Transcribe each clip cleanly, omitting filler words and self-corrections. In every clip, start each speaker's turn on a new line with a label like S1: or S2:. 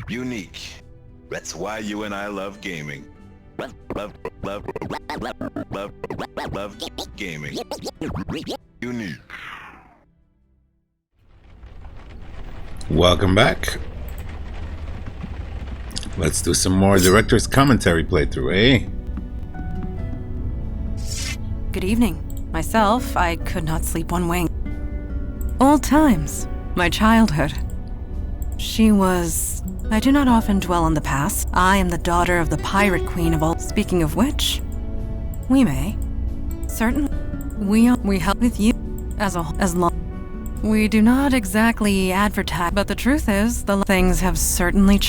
S1: Unique. That's why you and I love gaming. Love gaming. Unique.
S2: Welcome back. Let's do some more director's commentary playthrough, eh?
S3: Good evening. Myself, I could not sleep one wink. Old times. My childhood. She was... I do not often dwell on the past. I am the daughter of the pirate queen of all... Speaking of which, we may. Certainly. We help with you as long... We do not exactly advertise, but the truth is, the things have certainly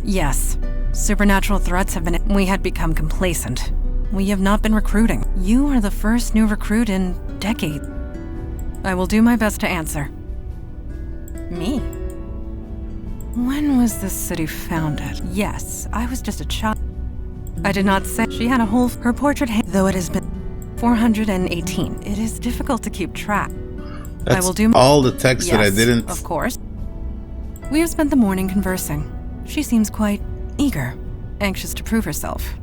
S3: Yes, supernatural threats have been... We had become complacent. We have not been recruiting. You are the first new recruit in decades. I will do my best to answer. Me? When was this city founded? Yes, I was just a child. I did not say she had her portrait though it has been 418. It is difficult to keep track.
S2: That's
S3: I will do
S2: all the text that I didn't...
S3: Of course. We have spent the morning conversing. She seems quite eager, anxious to prove herself.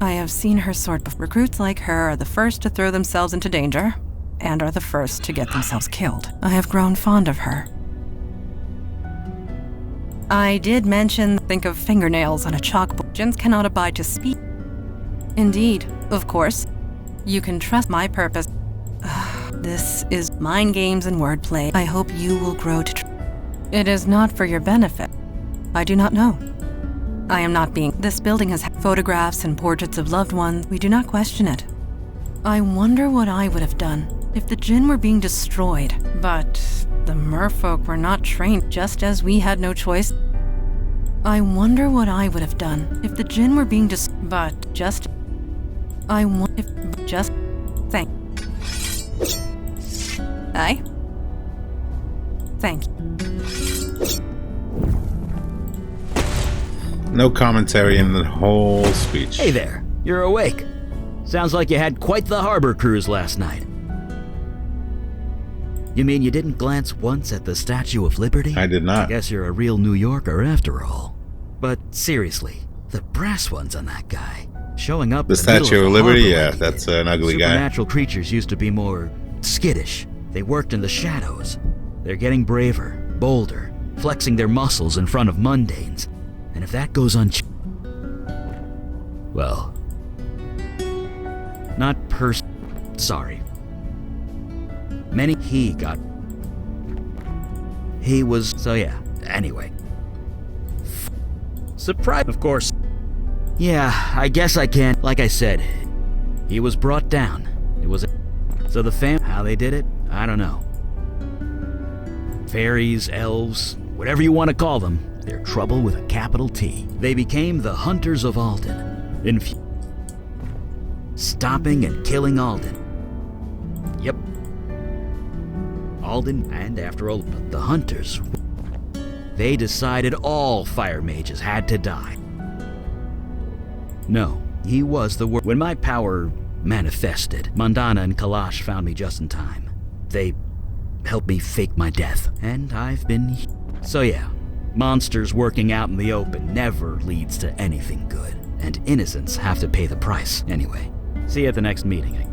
S3: I have seen her sort of recruits like her are the first to throw themselves into danger, and are the first to get themselves killed. I have grown fond of her. I did mention, think of fingernails on a chalkboard. Gens cannot abide to speak. Indeed, of course. You can trust my purpose. This is mind games and wordplay. I hope you will grow to It is not for your benefit. I do not know. I am not being... This building has photographs and portraits of loved ones. We do not question it. I wonder what I would have done if the Jinn were being destroyed. But the merfolk were not trained, just as we had no choice. I wonder what I would have done if the Jinn were being But just... I want... If... Just... Thank... Aye? Thank you.
S2: No commentary in the whole speech.
S4: Hey there, you're awake. Sounds like you had quite the harbor cruise last night. You mean you didn't glance once at the Statue of Liberty?
S2: I did not.
S4: I guess you're a real New Yorker after all. But seriously, the brass ones on that guy, showing up
S2: The
S4: in the middle
S2: Statue of
S4: the
S2: Liberty,
S4: harbor
S2: yeah,
S4: like he
S2: that's
S4: did.
S2: an ugly guy.
S4: Supernatural creatures used to be more skittish. They worked in the shadows. They're getting braver, bolder, flexing their muscles in front of mundanes. And if that goes on, well, not sorry. He was, so yeah, anyway. Surprise, of course. Yeah, I guess I can. Like I said, he was brought down. It was, so the how they did it, I don't know. Fairies, elves, whatever you want to call them. They're trouble with a capital T. They became the Hunters of Alden. Stopping and killing Alden. Yep. Alden, and after all, the Hunters. They decided all fire mages had to die. No, he was the worst. When my power manifested, Mandana and Kalash found me just in time. They helped me fake my death, and I've been... So yeah. Monsters working out in the open never leads to anything good, and innocents have to pay the price. Anyway, see you at the next meeting.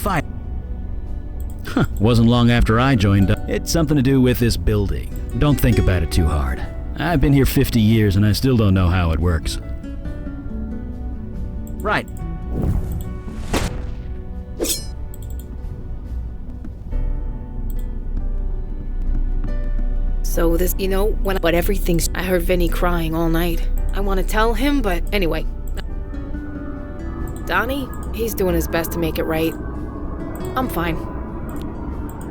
S4: Fire. Wasn't long after I joined up. It's something to do with this building. Don't think about it too hard. I've been here 50 years and I still don't know how it works. Right.
S5: So this, but everything's... I heard Vinny crying all night. I want to tell him, but anyway. Donnie, he's doing his best to make it right. I'm fine.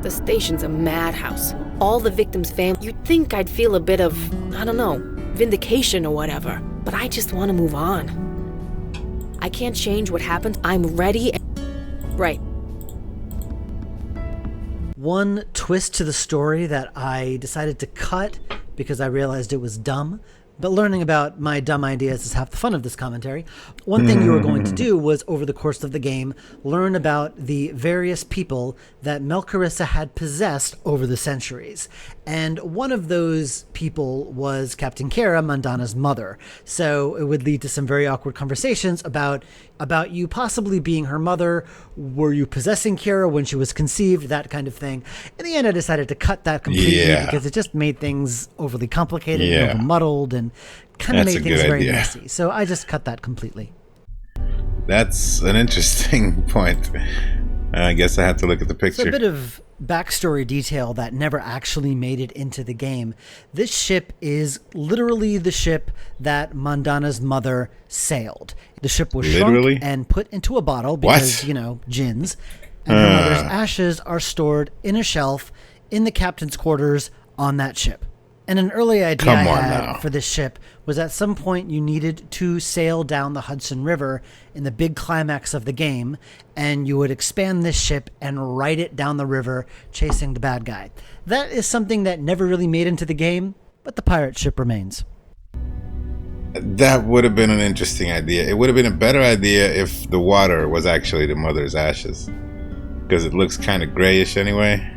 S5: The station's a madhouse. All the victims' family... You'd think I'd feel a bit of, I don't know, vindication or whatever. But I just want to move on. I can't change what happened. I'm ready and... Right.
S6: One twist to the story that I decided to cut because I realized it was dumb, But learning about my dumb ideas is half the fun of this commentary. One thing you were going to do was, over the course of the game, learn about the various people that Melcarissa had possessed over the centuries. And one of those people was Captain Kara, Mandana's mother. So it would lead to some very awkward conversations about you possibly being her mother. Were you possessing Kara when she was conceived? That kind of thing. In the end, I decided to cut that completely because it just made things overly complicated and over muddled and kind of made things very messy. So I just cut that completely.
S2: That's an interesting point. I guess I have to look at the picture.
S6: So a bit of backstory detail that never actually made it into the game. This ship is literally the ship that Mandana's mother sailed. The ship was shrunk and put into a bottle because, gins. And her mother's ashes are stored in a shelf in the captain's quarters on that ship. And an early idea I had for this ship was at some point you needed to sail down the Hudson River in the big climax of the game, and you would expand this ship and ride it down the river chasing the bad guy. That is something that never really made into the game, but the pirate ship remains.
S2: That would have been an interesting idea. It would have been a better idea if the water was actually the mother's ashes, because it looks kind of grayish anyway.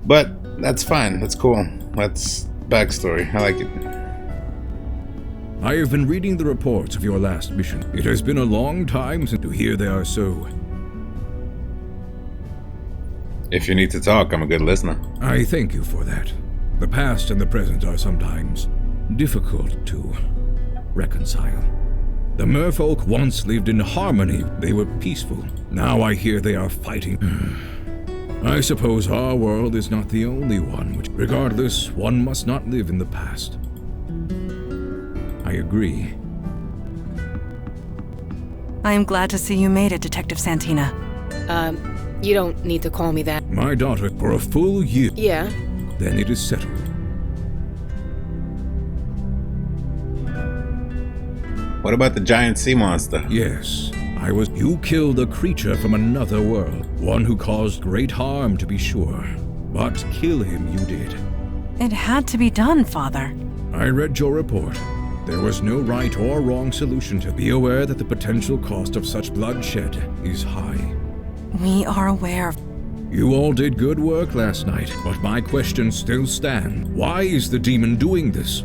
S2: But that's fine. That's cool. That's backstory. I like it.
S7: I have been reading the reports of your last mission. It has been a long time since to hear they are so.
S2: If you need to talk, I'm a good listener.
S7: I thank you for that. The past and the present are sometimes difficult to reconcile. The merfolk once lived in harmony. They were peaceful. Now I hear they are fighting. I suppose our world is not the only one. Regardless, one must not live in the past. I agree.
S3: I am glad to see you made it, Detective Santina.
S5: You don't need to call me that.
S7: My daughter, for a full year.
S5: Yeah?
S7: Then it is settled.
S2: What about the giant sea monster?
S7: Yes. You killed a creature from another world. One who caused great harm, to be sure. But kill him you did.
S3: It had to be done, Father.
S7: I read your report. There was no right or wrong solution to be aware that the potential cost of such bloodshed is high.
S3: We are aware.
S7: You all did good work last night, but my questions still stand. Why is the demon doing this?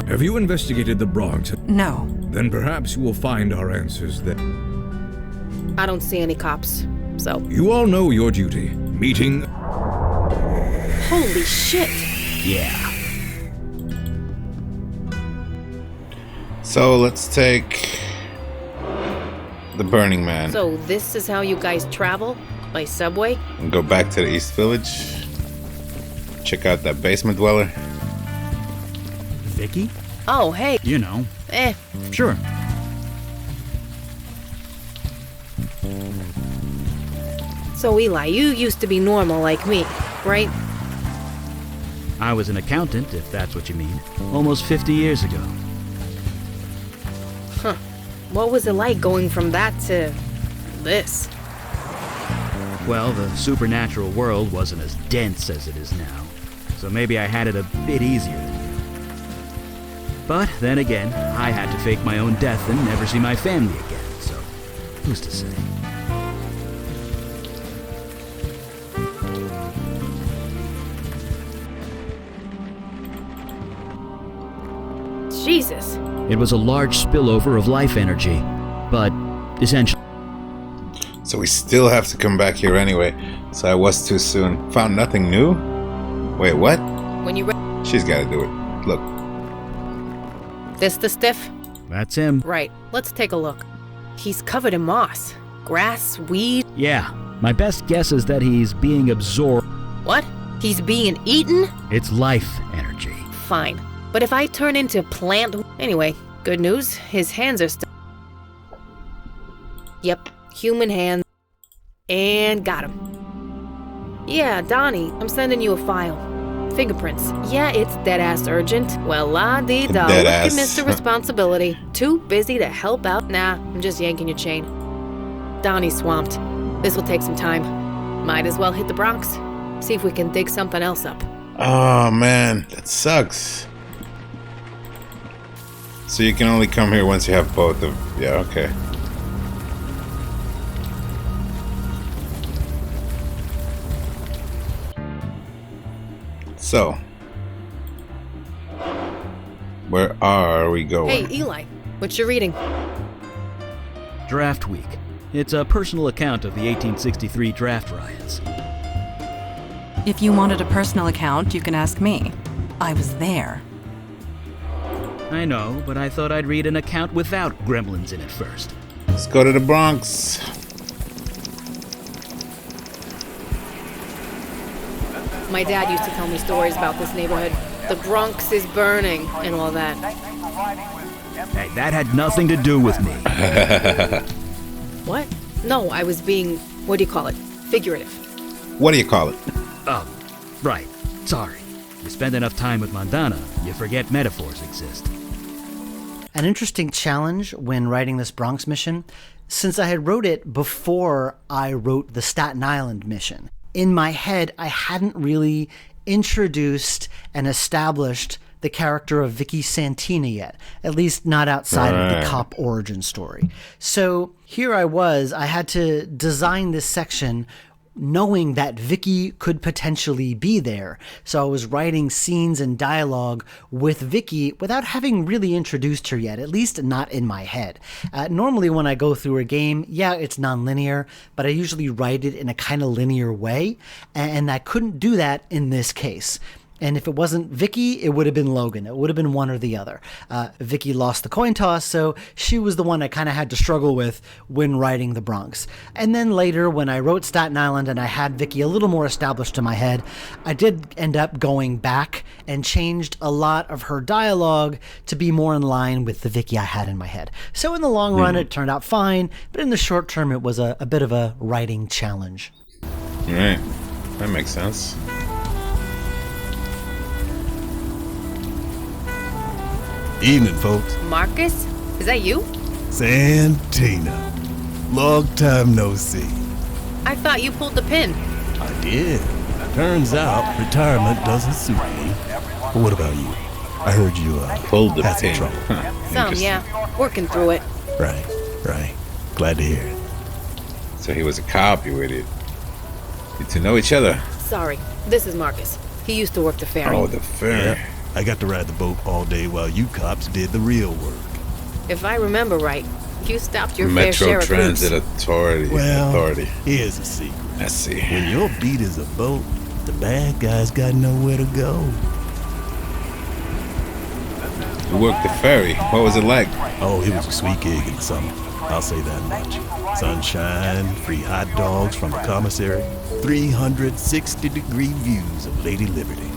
S7: Have you investigated the Bronx?
S3: No.
S7: Then perhaps you will find our answers there.
S5: I don't see any cops, so...
S7: You all know your duty. Meeting...
S5: Holy shit!
S4: Yeah.
S2: So let's take the Burning Man
S5: So this is how you guys travel? By subway?
S2: and go back to the East Village. Check out that basement dweller.
S4: Vicky?
S5: Oh, hey.
S4: You know. Sure.
S5: So Eli, you used to be normal like me, right?
S4: I was an accountant, if that's what you mean. Almost 50 years ago.
S5: Huh. What was it like going from that to... this?
S4: Well, the supernatural world wasn't as dense as it is now, so maybe I had it a bit easier than you. But then again, I had to fake my own death and never see my family again, so who's to say?
S5: Jesus.
S4: It was a large spillover of life energy, but essentially...
S2: So we still have to come back here anyway. So I was too soon. Found nothing new? Wait, what?
S5: When you...
S2: She's gotta do it. Look.
S5: This the stiff?
S4: That's him.
S5: Right. Let's take a look. He's covered in moss. Grass, weed...
S4: Yeah. My best guess is that he's being absorbed.
S5: What? He's being eaten?
S4: It's life energy.
S5: Fine. But if I turn into plant... Anyway, good news. His hands are still... Yep. Human hands. And got him. Yeah, Donnie, I'm sending you a file. Fingerprints. Yeah, it's dead-ass urgent. Well, la-dee-da. Look at Mr. Responsibility. Too busy to help out? Nah, I'm just yanking your chain. Donnie's swamped. This will take some time. Might as well hit the Bronx. See if we can dig something else up.
S2: Oh, man. That sucks. So you can only come here once you have both of... Yeah, okay. So, where are we going?
S5: Hey, Eli, what you reading?
S4: Draft Week. It's a personal account of the 1863 draft riots.
S3: If you wanted a personal account, you can ask me. I was there.
S4: I know, but I thought I'd read an account without gremlins in it first.
S2: Let's go to the Bronx.
S5: My dad used to tell me stories about this neighborhood. The Bronx is burning and all that.
S4: Hey, that had nothing to do with me.
S5: What? No, I was being, what do you call it? Figurative.
S2: What do you call it?
S4: Oh, right. Sorry. You spend enough time with Mandana, you forget metaphors exist.
S6: An interesting challenge when writing this Bronx mission, since I had wrote it before I wrote the Staten Island mission. In my head, I hadn't really introduced and established the character of Vicky Santina yet, at least not outside of the cop origin story. So here I had to design this section knowing that Vicky could potentially be there. So I was writing scenes and dialogue with Vicky without having really introduced her yet, at least not in my head. Normally when I go through a game, yeah, it's non-linear, but I usually write it in a kind of linear way, and I couldn't do that in this case. And if it wasn't Vicky, it would have been Logan. It would have been one or the other. Vicky lost the coin toss, so she was the one I kind of had to struggle with when writing the Bronx. And then later, when I wrote Staten Island and I had Vicky a little more established in my head, I did end up going back and changed a lot of her dialogue to be more in line with the Vicky I had in my head. So in the long run, it turned out fine, but in the short term, it was a bit of a writing challenge.
S2: All right, that makes sense.
S8: Evening, folks.
S5: Marcus? Is that you?
S8: Santina. Long time no see.
S5: I thought you pulled the pin.
S8: I did. Turns out retirement doesn't suit me. But what about you? I heard you
S2: Pulled the
S8: had some
S2: pin.
S8: trouble.
S5: Some, yeah. Working through it.
S8: Right. Glad to hear it.
S2: So he was a cop, you idiot. Get to know each other.
S5: Sorry. This is Marcus. He used to work the ferry.
S2: Oh, the ferry.
S8: Yeah, I got to ride the boat all day while you cops did the real work.
S5: If I remember right, you stopped your fair
S2: Metro
S5: share of
S2: Transit
S5: groups.
S2: Authority.
S8: Here's a secret.
S2: Let's see.
S8: When your beat is a boat, the bad guys got nowhere to go.
S2: You worked the ferry. What was it like?
S8: Oh, it was a sweet gig in the summer. I'll say that much. Sunshine, free hot dogs from the commissary, 360-degree views of Lady Liberty.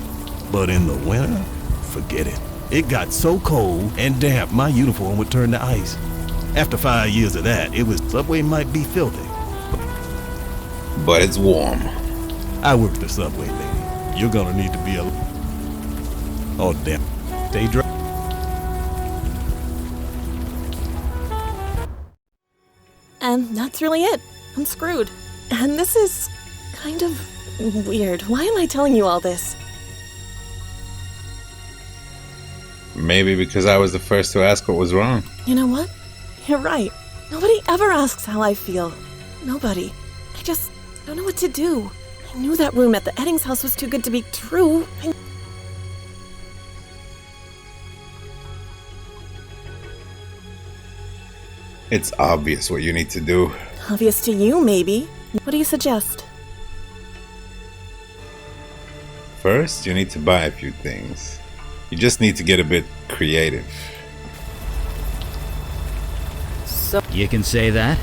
S8: But in the winter, forget it. It got so cold and damp, my uniform would turn to ice. After 5 years of that, it was subway might be filthy.
S2: But it's warm.
S8: I worked the subway, lady. You're gonna need to be a... Oh, damn. Stay dry.
S9: And that's really it. I'm screwed. And this is kind of weird. Why am I telling you all this?
S2: Maybe because I was the first to ask what was wrong.
S9: You know what? You're right. Nobody ever asks how I feel. Nobody. I just don't know what to do. I knew that room at the Eddings house was too good to be true.
S2: It's obvious what you need to do.
S9: Obvious to you, maybe. What do you suggest?
S2: First, you need to buy a few things. You just need to get a bit creative.
S4: You can say that.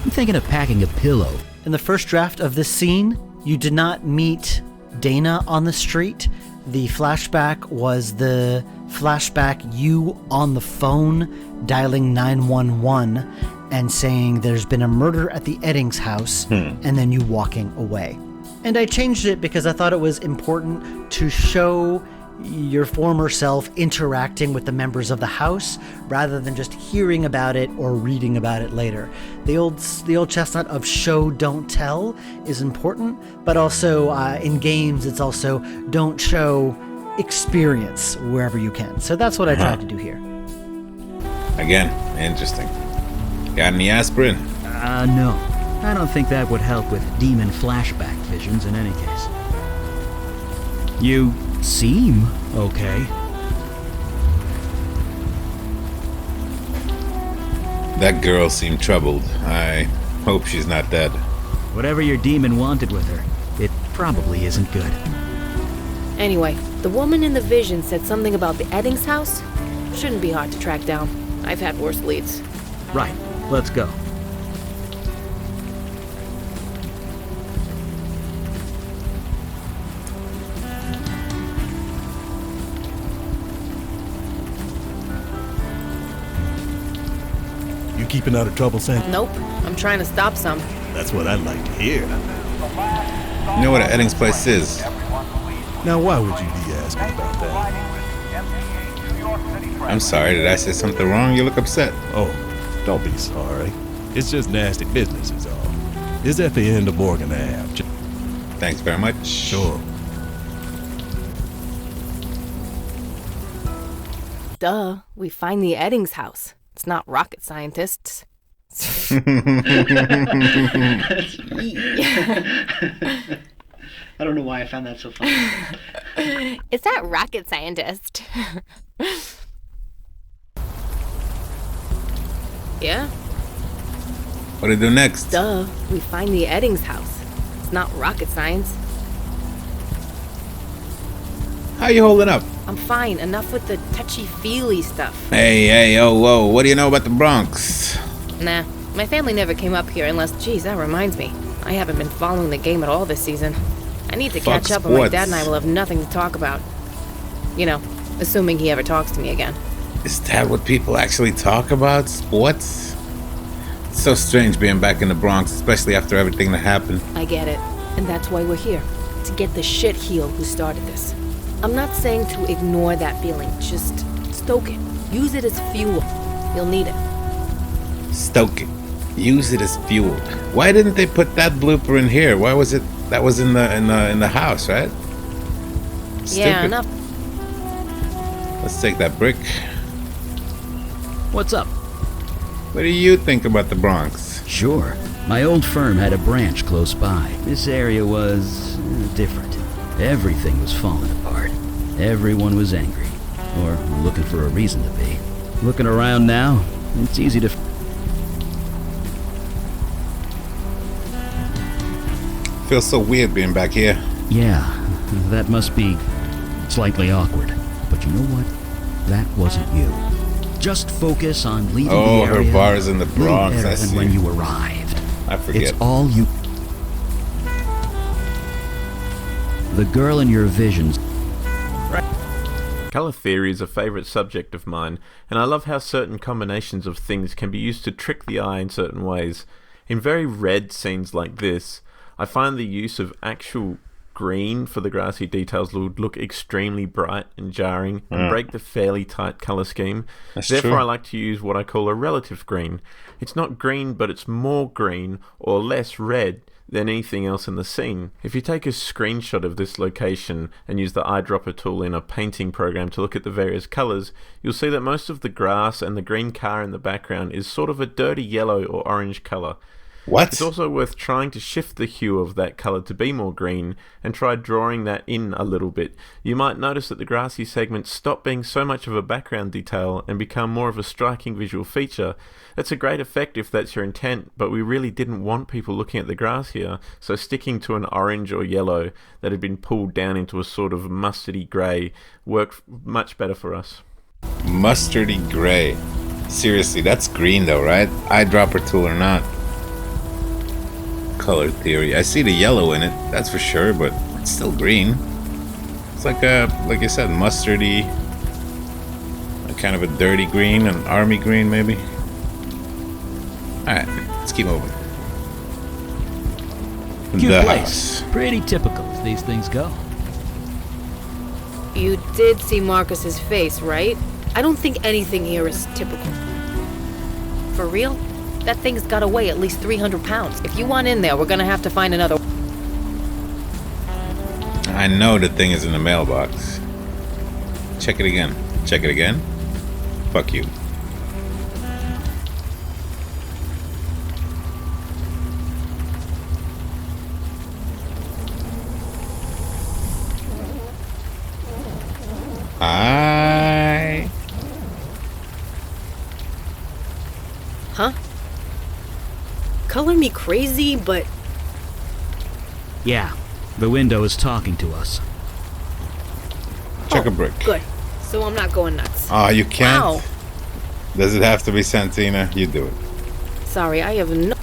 S4: I'm thinking of packing a pillow.
S6: In the first draft of this scene, you did not meet Dana on the street. The flashback was the flashback you on the phone dialing 911 and saying there's been a murder at the Eddings house, and then you walking away. And I changed it because I thought it was important to show your former self interacting with the members of the house rather than just hearing about it or reading about it later. The old chestnut of show don't tell is important, but also in games it's also don't show, experience wherever you can. So that's what I tried to do here.
S2: Again, interesting. Got any aspirin?
S4: No. I don't think that would help with demon flashback visions in any case. You seem okay.
S2: That girl seemed troubled. I hope she's not dead.
S4: Whatever your demon wanted with her, it probably isn't good.
S5: Anyway, the woman in the vision said something about the Eddings house. Shouldn't be hard to track down. I've had worse leads.
S4: Right, let's go.
S8: You keeping out of trouble, Sam?
S5: Nope, I'm trying to stop some.
S8: That's what I'd like to hear.
S2: You know what an Eddings place is?
S8: Now, why would you be asking about that?
S2: I'm sorry, did I say something wrong? You look upset.
S8: Oh, don't be sorry. It's just nasty business is all. It's at the end of Morgan Ave.
S2: Thanks very much.
S8: Sure.
S5: Duh, we find the Eddings house. It's not rocket scientists.
S10: I don't know why I found that so funny.
S5: It's that rocket scientist. Yeah?
S2: What do you do next?
S5: Duh, we find the Eddings house. It's not rocket science.
S2: How you holding up?
S5: I'm fine. Enough with the touchy-feely stuff.
S2: Hey, oh, whoa. What do you know about the Bronx?
S5: Nah, my family never came up here unless... Geez, that reminds me. I haven't been following the game at all this season. I need to catch up, or my dad and I will have nothing to talk about. You know, assuming he ever talks to me again.
S2: Is that what people actually talk about? Sports? It's so strange being back in the Bronx, especially after everything that happened.
S5: I get it. And that's why we're here. To get the shit healed who started this. I'm not saying to ignore that feeling. Just stoke it. Use it as fuel. You'll need it.
S2: Stoke it. Use it as fuel. Why didn't they put that blooper in here? Why was it... That was in the house, right? Stupid.
S5: Yeah, enough.
S2: Let's take that brick.
S4: What's up?
S2: What do you think about the Bronx?
S4: Sure. My old firm had a branch close by. This area was different. Everything was falling apart. Everyone was angry. Or looking for a reason to be. Looking around now, it's easy to...
S2: Feels so weird being back here.
S4: Yeah, that must be slightly awkward. But you know what? That wasn't you. Just focus on leaving the area.
S2: Oh, her bar is in the Bronx. I see.
S4: And when you arrived.
S2: I forget.
S4: It's all you... The girl in your visions...
S11: Color theory is a favorite subject of mine, and I love how certain combinations of things can be used to trick the eye in certain ways. In very red scenes like this, I find the use of actual green for the grassy details would look extremely bright and jarring and break the fairly tight colour scheme. Therefore, I like to use what I call a relative green. It's not green, but it's more green or less red than anything else in the scene. If you take a screenshot of this location and use the eyedropper tool in a painting program to look at the various colours, you'll see that most of the grass and the green car in the background is sort of a dirty yellow or orange colour.
S2: What?
S11: It's also worth trying to shift the hue of that colour to be more green and try drawing that in a little bit. You might notice that the grassy segments stop being so much of a background detail and become more of a striking visual feature. That's a great effect if that's your intent, but we really didn't want people looking at the grass here, so sticking to an orange or yellow that had been pulled down into a sort of mustardy grey worked much better for us.
S2: Mustardy grey. Seriously, that's green though, right? Eyedropper tool or not. Color theory. I see the yellow in it, that's for sure, but it's still green. It's like you said, mustardy, a kind of a dirty green, an army green maybe. Alright, let's keep moving.
S4: Cute
S2: The
S4: place.
S2: house.
S4: Pretty typical as these things go.
S5: You did see Marcus's face, right? I don't think anything here is typical. For real? That thing's gotta weigh at least 300 pounds. If you want in there, we're gonna have to find another...
S2: I know the thing is in the mailbox. Check it again. Check it again. Fuck you.
S5: Huh? Color me crazy, but...
S4: Yeah, the window is talking to us.
S2: Chuck a brick.
S5: Good. So I'm not going nuts.
S2: Oh, you can't?
S5: Wow.
S2: Does it have to be Santina? You do it.
S5: Sorry, I have no...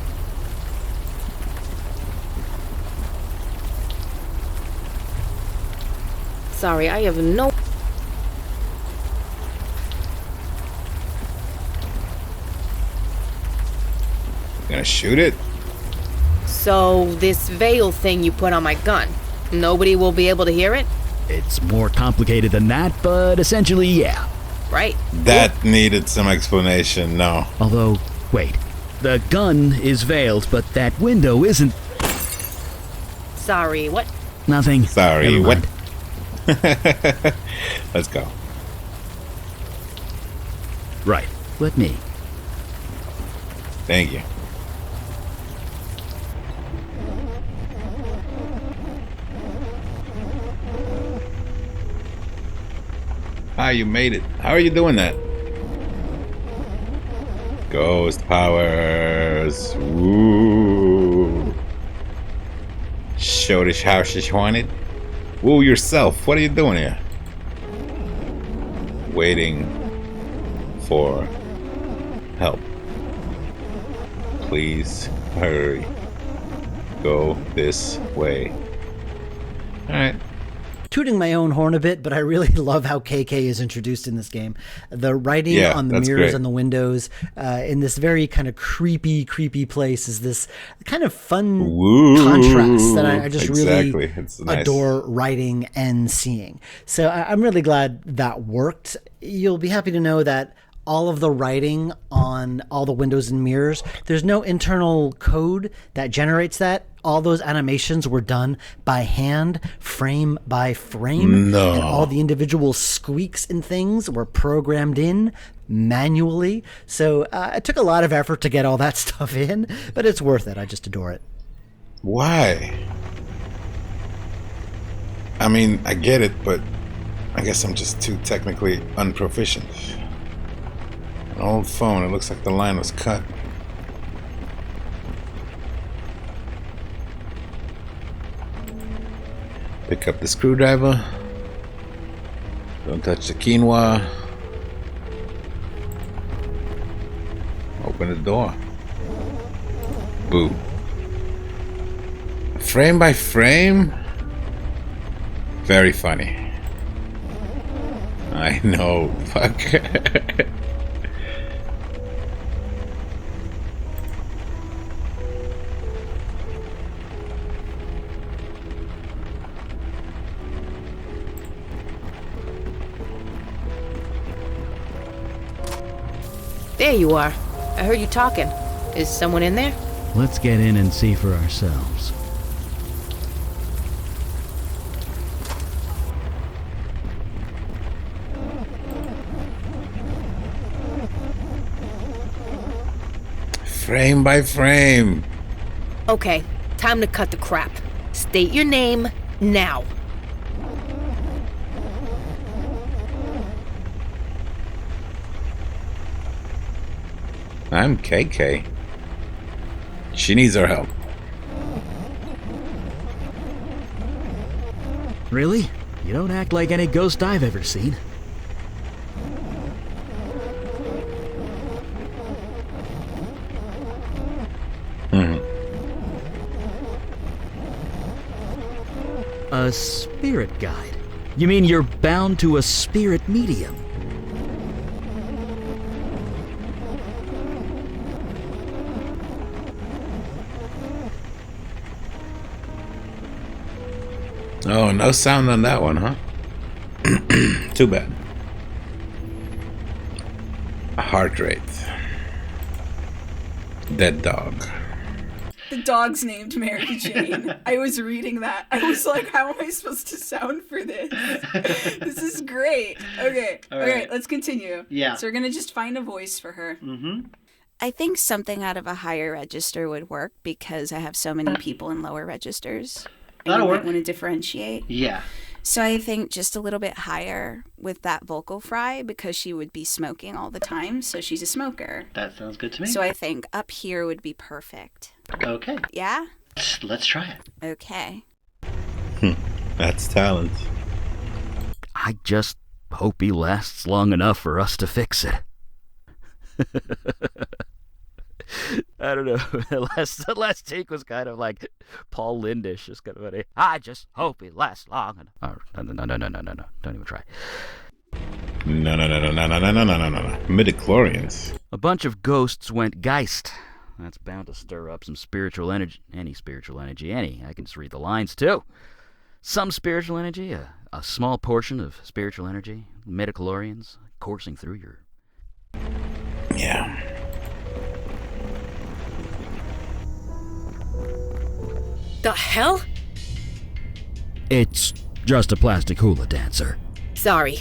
S5: Sorry, I have no...
S2: Gonna shoot it?
S5: So, this veil thing you put on my gun, nobody will be able to hear it?
S4: It's more complicated than that, but essentially, yeah.
S5: Right.
S2: That needed some explanation, no.
S4: Although, wait. The gun is veiled, but that window isn't.
S5: Sorry, what?
S4: Nothing.
S2: Sorry,
S4: Never
S2: what?
S4: mind.
S2: Let's go.
S4: Right. Let me.
S2: Thank you. Ah, you made it. How are you doing that? Ghost powers. Woo. Show this how she wanted. Woo yourself. What are you doing here? Waiting for help. Please hurry. Go this way. Alright.
S6: Tooting my own horn a bit, but I really love how KK is introduced in this game. The writing on the mirrors and the windows in this very kind of creepy place is this kind of fun contrast that I just really adore writing and seeing. So I'm really glad that worked. You'll be happy to know that all of the writing on all the windows and mirrors, there's no internal code that generates that. All those animations were done by hand, frame by frame.
S2: No.
S6: And all the individual squeaks and things were programmed in manually. So it took a lot of effort to get all that stuff in, but it's worth it. I just adore it.
S2: Why? I mean, I get it, but I guess I'm just too technically unproficient. An old phone, it looks like the line was cut. Pick up the screwdriver. Don't touch the quinoa. Open the door. Boo. Frame by frame? Very funny. I know. Fuck.
S5: There you are. I heard you talking. Is someone in there?
S4: Let's get in and see for ourselves.
S2: Frame by frame.
S5: Okay, time to cut the crap. State your name now.
S2: I'm KK. She needs our help.
S4: Really? You don't act like any ghost I've ever seen. A spirit guide? You mean you're bound to a spirit medium?
S2: Oh, no sound on that one, huh? Too bad. A heart rate. Dead dog.
S12: The dog's named Mary Jane. I was reading that. I was like, how am I supposed to sound for this? This is great. Okay. All right, let's continue.
S10: Yeah.
S12: So we're going to just find a voice for her.
S10: Mm-hmm.
S13: I think something out of a higher register would work because I have so many people in lower registers.
S10: That'll work.
S13: Want to differentiate.
S10: Yeah.
S13: So I think just a little bit higher with that vocal fry because she would be smoking all the time. So she's a smoker.
S10: That sounds good to me.
S13: So I think up here would be perfect.
S10: Okay.
S13: Yeah?
S10: Let's try it.
S13: Okay.
S2: That's talent.
S4: I just hope he lasts long enough for us to fix it. I don't know. The last take was kind of like Paul Lindish. Just kind of funny. I just hope he lasts long enough. Oh, no. Don't even try.
S2: No. Midichlorians.
S4: A bunch of ghosts went geist. That's bound to stir up some spiritual energy. Any spiritual energy. I can just read the lines, too. Some spiritual energy, a small portion of spiritual energy, midichlorians coursing through your...
S2: Yeah.
S5: The hell?
S4: It's just a plastic hula dancer.
S5: Sorry.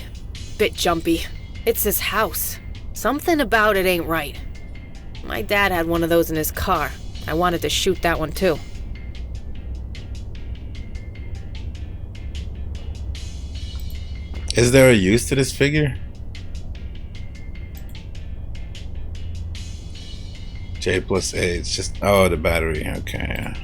S5: Bit jumpy. It's this house. Something about it ain't right. My dad had one of those in his car. I wanted to shoot that one too.
S2: Is there a use to this figure? J plus A, it's just... Oh, the battery, okay, yeah.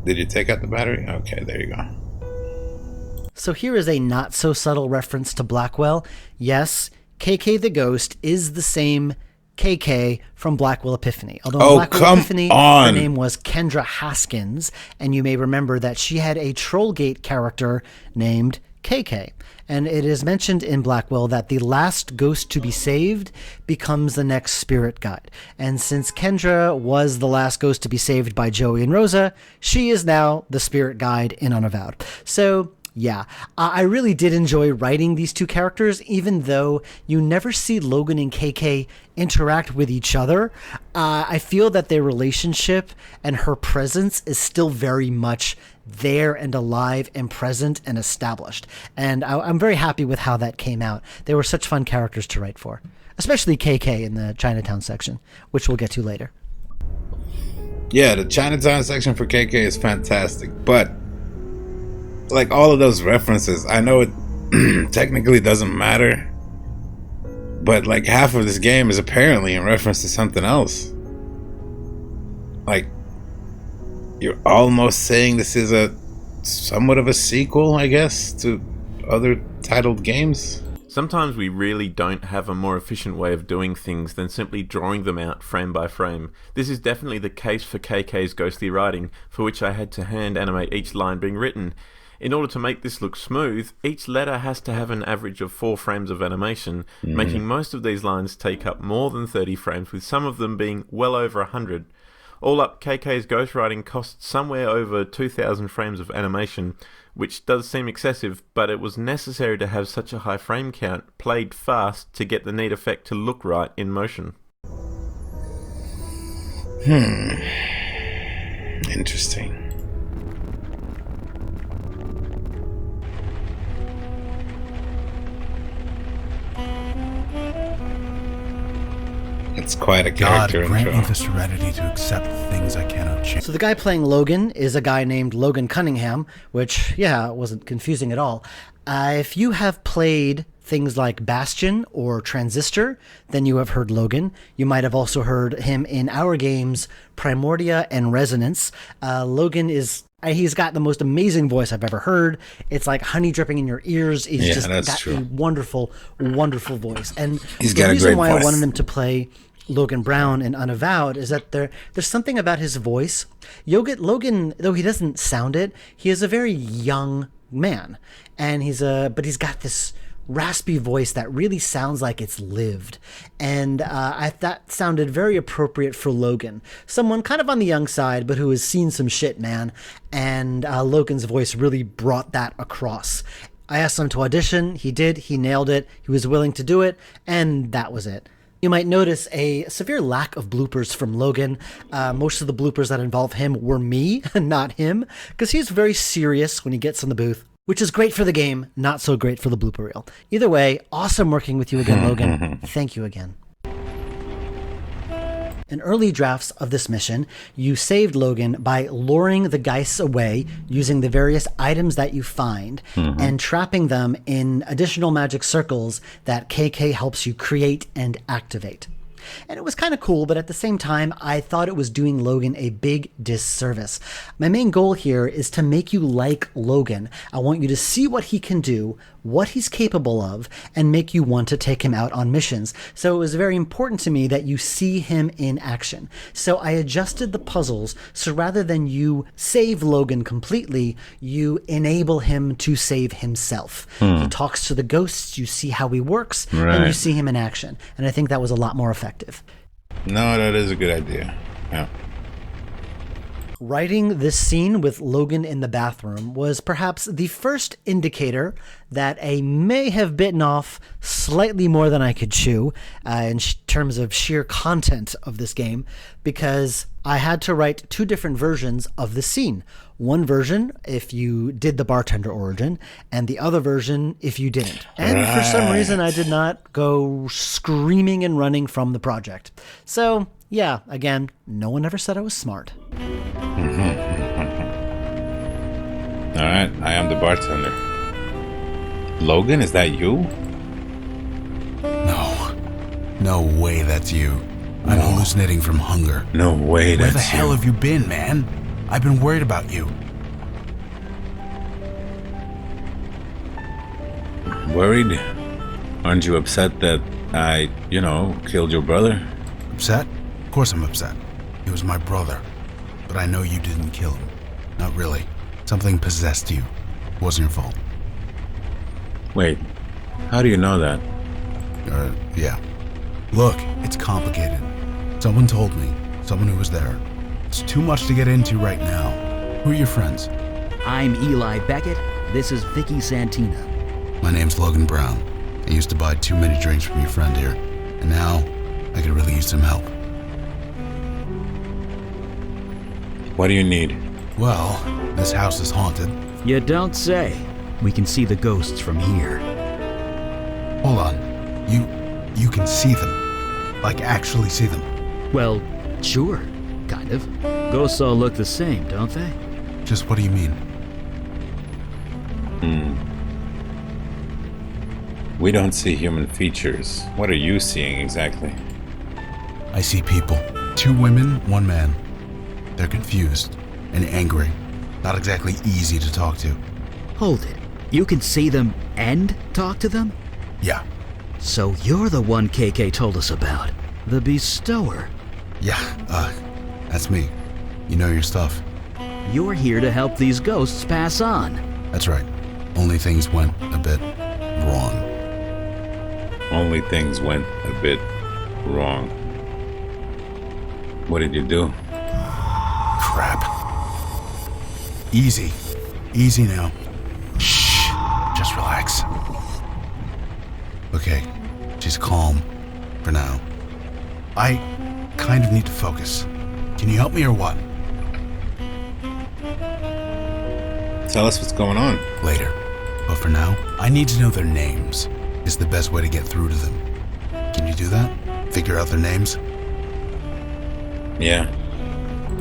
S2: Did you take out the battery? Okay, there you go.
S6: So here is a not so subtle reference to Blackwell. Yes, KK the Ghost is the same KK from Blackwell Epiphany. Although in Blackwell Epiphany, her name was Kendra Haskins, and you may remember that she had a Trollgate character named KK. And it is mentioned in Blackwell that the last ghost to be saved becomes the next spirit guide. And since Kendra was the last ghost to be saved by Joey and Rosa, she is now the spirit guide in Unavowed. So yeah, I really did enjoy writing these two characters, even though you never see Logan and KK interact with each other. I feel that their relationship and her presence is still very much there and alive and present and established. And I'm very happy with how that came out. They were such fun characters to write for, especially KK in the Chinatown section, which we'll get to later.
S2: Yeah, the Chinatown section for KK is fantastic, but like all of those references, I know it technically doesn't matter, but like half of this game is apparently in reference to something else. Like, you're almost saying this is a somewhat of a sequel, I guess, to other titled games.
S11: Sometimes we really don't have a more efficient way of doing things than simply drawing them out frame by frame. This is definitely the case for KK's ghostly writing, for which I had to hand animate each line being written. In order to make this look smooth, each letter has to have an average of 4 frames of animation, making most of these lines take up more than 30 frames, with some of them being well over 100. All up, KK's ghostwriting cost somewhere over 2,000 frames of animation, which does seem excessive, but it was necessary to have such a high frame count played fast to get the neat effect to look right in motion.
S2: Interesting. It's quite a character
S14: God, grant
S2: intro.
S14: me the serenity to accept things I cannot change.
S6: So the guy playing Logan is a guy named Logan Cunningham, which, yeah, wasn't confusing at all. If you have played things like Bastion or Transistor, then you have heard Logan. You might have also heard him in our games Primordia and Resonance. Logan is... He's got the most amazing voice I've ever heard. It's like honey dripping in your ears. He's just got a wonderful, wonderful voice. And
S2: he's
S6: the
S2: got
S6: reason
S2: a great
S6: why
S2: voice.
S6: I wanted him to play Logan Brown in Unavowed is that there's something about his voice. Logan, though he doesn't sound it, he is a very young man, and but he's got this raspy voice that really sounds like it's lived, and that sounded very appropriate for Logan, someone kind of on the young side but who has seen some shit, man. And Logan's voice really brought that across. I asked him to audition. He did. He nailed it. He was willing to do it, and that was it. You might notice a severe lack of bloopers from Logan. Most of the bloopers that involve him were me, not him, because he's very serious when he gets in the booth, which is great for the game, not so great for the blooper reel. Either way, awesome working with you again, Logan. Thank you again. In early drafts of this mission, you saved Logan by luring the Geists away using the various items that you find and trapping them in additional magic circles that KK helps you create and activate. And it was kind of cool, but at the same time, I thought it was doing Logan a big disservice. My main goal here is to make you like Logan. I want you to see what he can do, what he's capable of, and make you want to take him out on missions. So it was very important to me that you see him in action. So I adjusted the puzzles, so rather than you save Logan completely, you enable him to save himself. He talks to the ghosts, you see how he works, and you see him in action. And I think that was a lot more effective.
S2: No, that is a good idea. Yeah.
S6: Writing this scene with Logan in the bathroom was perhaps the first indicator that I may have bitten off slightly more than I could chew in terms of sheer content of this game, because I had to write two different versions of the scene. One version if you did the bartender origin, and the other version if you didn't. And for some reason, I did not go screaming and running from the project. So, yeah, again, no one ever said I was smart.
S2: Alright, I am the bartender. Logan, is that you?
S14: No way that's you. I'm hallucinating from hunger.
S2: No way that's you.
S14: Where the hell have you been, man? I've been worried about you.
S2: Worried? Aren't you upset that I, killed your brother?
S14: Upset? Of course I'm upset. He was my brother. But I know you didn't kill him. Not really. Something possessed you. It wasn't your fault.
S2: Wait, how do you know that?
S14: Yeah. Look, it's complicated. Someone told me. Someone who was there. It's too much to get into right now. Who are your friends?
S4: I'm Eli Beckett. This is Vicky Santina.
S14: My name's Logan Brown. I used to buy too many drinks from your friend here. And now, I could really use some help.
S2: What do you need?
S14: Well, this house is haunted.
S4: You don't say. We can see the ghosts from here.
S14: Hold on. You can see them. Like, actually see them.
S4: Well, sure. Kind of. Ghosts all look the same, don't they?
S14: Just what do you mean?
S2: We don't see human features. What are you seeing exactly?
S14: I see people. 2 women, 1 man. They're confused and angry. Not exactly easy to talk to.
S4: Hold it. You can see them and talk to them?
S14: Yeah.
S4: So you're the one KK told us about. The Bestower.
S14: Yeah, that's me. You know your stuff.
S4: You're here to help these ghosts pass on.
S14: That's right. Only things went a bit wrong.
S2: Only things went a bit wrong. What did you do?
S14: Crap. Easy. Easy now. Shh. Just relax. Okay. She's calm. For now. I kind of need to focus. Can you help me or what?
S2: Tell us what's going on.
S14: Later. But for now, I need to know their names. It's the best way to get through to them. Can you do that? Figure out their names?
S2: Yeah.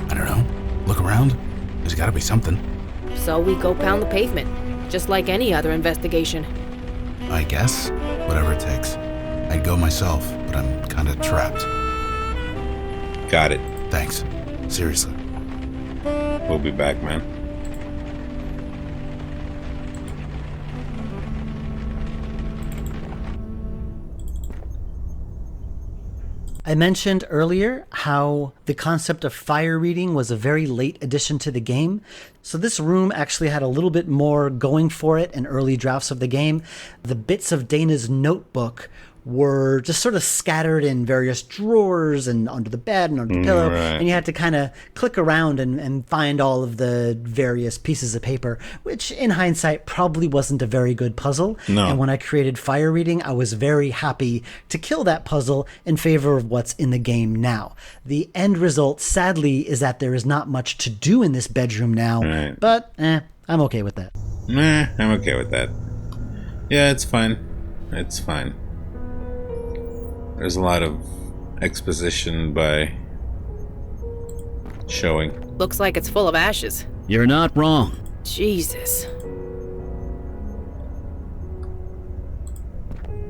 S14: I don't know. Look around. There's gotta be something.
S5: So we go pound the pavement, just like any other investigation.
S14: I guess. Whatever it takes. I'd go myself, but I'm kinda trapped.
S2: Got it.
S14: Thanks. Seriously.
S2: We'll be back, man.
S6: I mentioned earlier how the concept of fire reading was a very late addition to the game. So this room actually had a little bit more going for it in early drafts of the game. The bits of Dana's notebook were just sort of scattered in various drawers and under the bed and under the pillow.
S2: Right.
S6: And you had to kind of click around and find all of the various pieces of paper, which in hindsight probably wasn't a very good puzzle.
S2: No.
S6: And when I created fire reading, I was very happy to kill that puzzle in favor of what's in the game now. The end result, sadly, is that there is not much to do in this bedroom now,
S2: Right.
S6: but I'm okay with that.
S2: I'm okay with that. Yeah, it's fine. It's fine. There's a lot of exposition by Showing.
S5: Looks like it's full of ashes.
S4: You're not wrong.
S5: Jesus.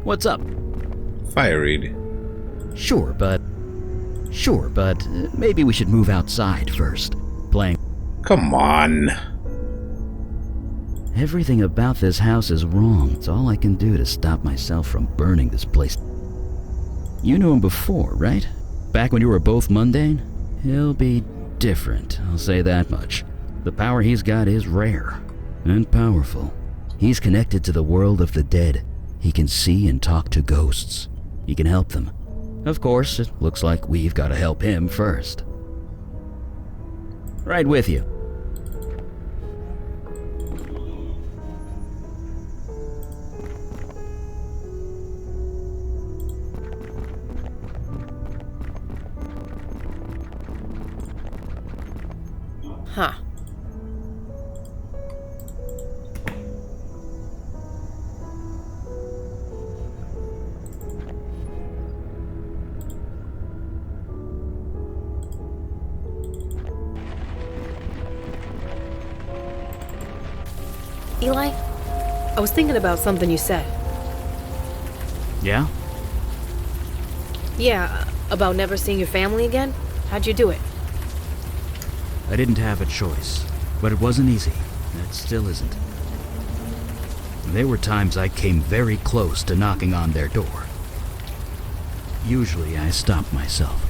S4: What's up?
S2: Fire read.
S4: Sure, but maybe we should move outside first. Playing.
S2: Come on.
S4: Everything about this house is wrong. It's all I can do to stop myself from burning this place. You knew him before, right? Back when you were both mundane? He'll be different, I'll say that much. The power he's got is rare and powerful. He's connected to the world of the dead. He can see and talk to ghosts. He can help them. Of course, it looks like we've got to help him first. Right with you.
S5: Huh. Eli, I was thinking about something you said.
S4: Yeah?
S5: Yeah, about never seeing your family again? How'd you do it?
S4: I didn't have a choice, but it wasn't easy. It still isn't. There were times I came very close to knocking on their door. Usually I stopped myself.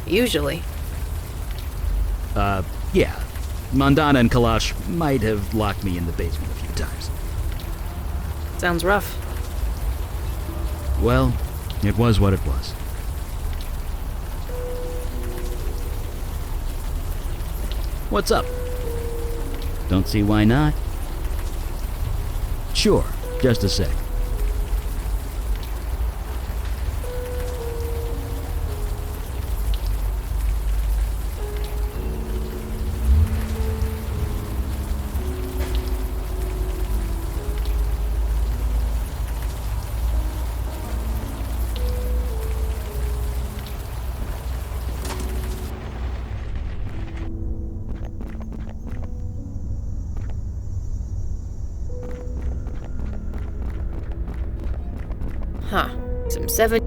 S5: Usually?
S4: Yeah. Mandana and Kalash might have locked me in the basement a few times.
S5: Sounds rough.
S4: Well, it was what it was. What's up? Don't see why not. Sure, just a sec.
S5: Huh. Some 7...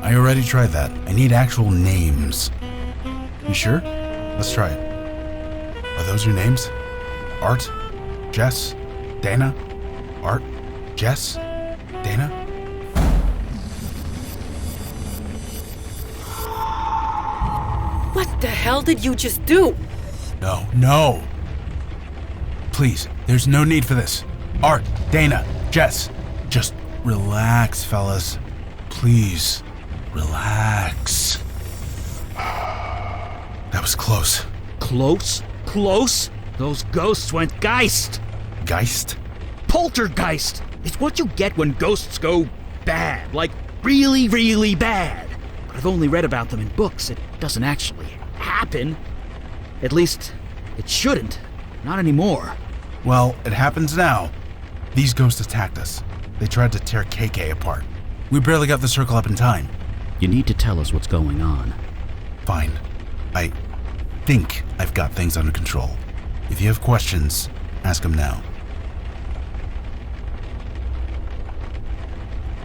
S14: I already tried that. I need actual names. You sure? Let's try it. Are those your names? Art? Jess? Dana? Art? Jess? Dana?
S5: What the hell did you just do?
S14: No. Please, there's no need for this. Art, Dana, Jess. Just relax, fellas. Please. Relax. That was close.
S4: Close? Close? Those ghosts went Geist!
S14: Geist?
S4: Poltergeist! It's what you get when ghosts go bad. Like, really, really bad. But I've only read about them in books. It doesn't actually happen. At least, it shouldn't. Not anymore.
S14: Well, it happens now. These ghosts attacked us. They tried to tear KK apart. We barely got the circle up in time.
S4: You need to tell us what's going on.
S14: Fine. I think I've got things under control. If you have questions, ask them now.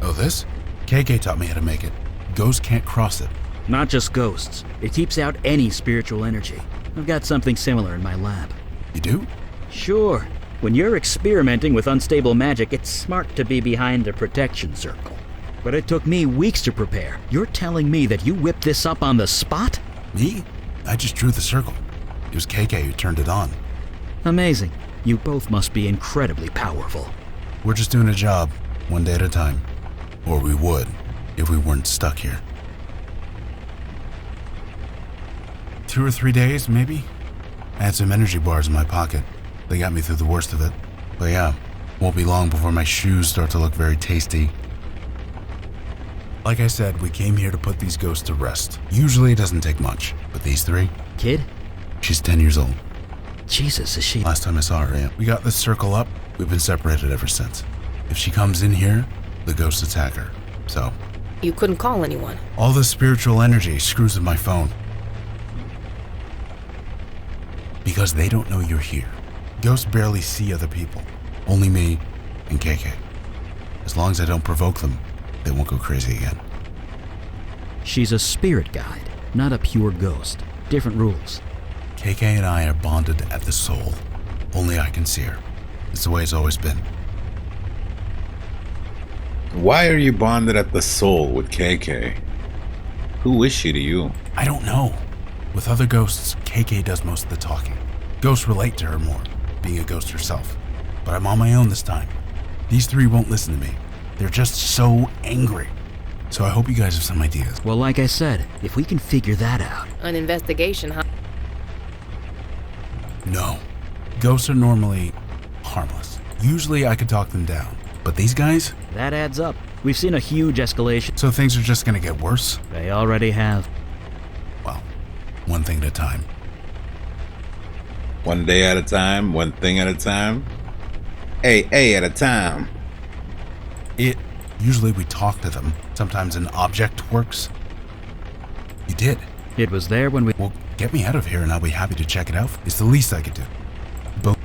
S14: Oh, this? KK taught me how to make it. Ghosts can't cross it.
S4: Not just ghosts. It keeps out any spiritual energy. I've got something similar in my lab.
S14: You do?
S4: Sure. When you're experimenting with unstable magic, it's smart to be behind a protection circle. But it took me weeks to prepare. You're telling me that you whipped this up on the spot?
S14: Me? I just drew the circle. It was KK who turned it on.
S4: Amazing. You both must be incredibly powerful.
S14: We're just doing a job, one day at a time. Or we would, if we weren't stuck here. 2 or 3 days, maybe. I had some energy bars in my pocket. They got me through the worst of it. But yeah, won't be long before my shoes start to look very tasty. Like I said, we came here to put these ghosts to rest. Usually it doesn't take much, but these three?
S4: Kid?
S14: She's 10 years old.
S4: Jesus, is she?
S14: Last time I saw her, yeah. We got this circle up. We've been separated ever since. If she comes in here, the ghosts attack her. So...
S5: You couldn't call anyone.
S14: all the spiritual energy screws with my phone. Because they don't know you're here. Ghosts barely see other people. Only me and KK. As long as I don't provoke them, they won't go crazy again.
S4: She's a spirit guide, not a pure ghost. Different rules.
S14: KK and I are bonded at the soul. Only I can see her. It's the way it's always been.
S2: Why are you bonded at the soul with KK? Who is she to you?
S14: I don't know. With other ghosts, KK does most of the talking. Ghosts relate to her more, being a ghost herself. But I'm on my own this time. These three won't listen to me. They're just so angry. So I hope you guys have some ideas.
S4: Well, like I said, if we can figure that out...
S5: An investigation, huh?
S14: No. Ghosts are normally harmless. Usually I could talk them down. But these guys?
S4: That adds up. We've seen a huge escalation.
S14: So things are just gonna get worse?
S4: They already have.
S14: Well, one thing at a time.
S2: One day at a time, one thing at a time. A at a time.
S14: Usually we talk to them. Sometimes an object works. You did.
S4: It was there when we...
S14: Well, get me out of here and I'll be happy to check it out. It's the least I could do. Boom.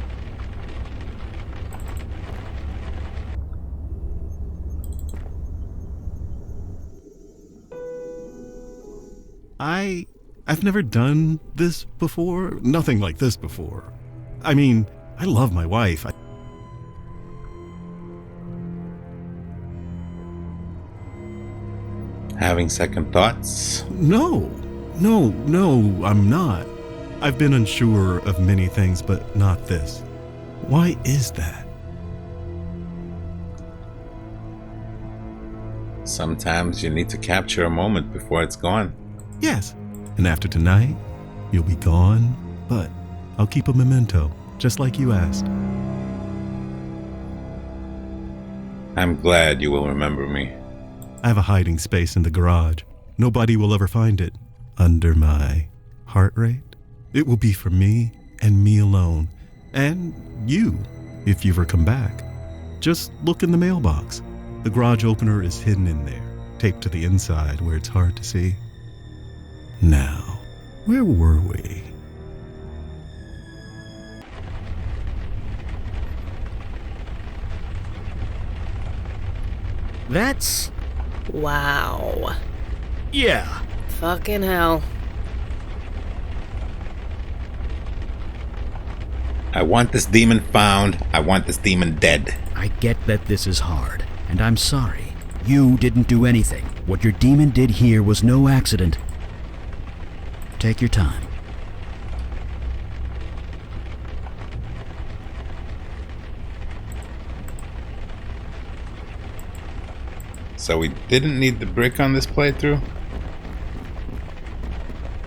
S15: I've never done this before. Nothing like this before. I mean, I love my wife.
S2: Having second thoughts?
S15: No, I'm not. I've been unsure of many things, but not this. Why is that?
S2: Sometimes you need to capture a moment before it's gone.
S15: Yes. And after tonight, you'll be gone, but I'll keep a memento, just like you asked.
S2: I'm glad you will remember me.
S15: I have a hiding space in the garage. Nobody will ever find it. Under my heart rate. It will be for me and me alone. And you, if you ever come back. Just look in the mailbox. The garage opener is hidden in there, taped to the inside where it's hard to see. Now, where were we?
S4: That's...
S5: Wow.
S4: Yeah.
S5: Fucking hell.
S2: I want this demon found. I want this demon dead.
S4: I get that this is hard, and I'm sorry. You didn't do anything. What your demon did here was no accident. Take your time.
S2: So we didn't need the brick on this playthrough?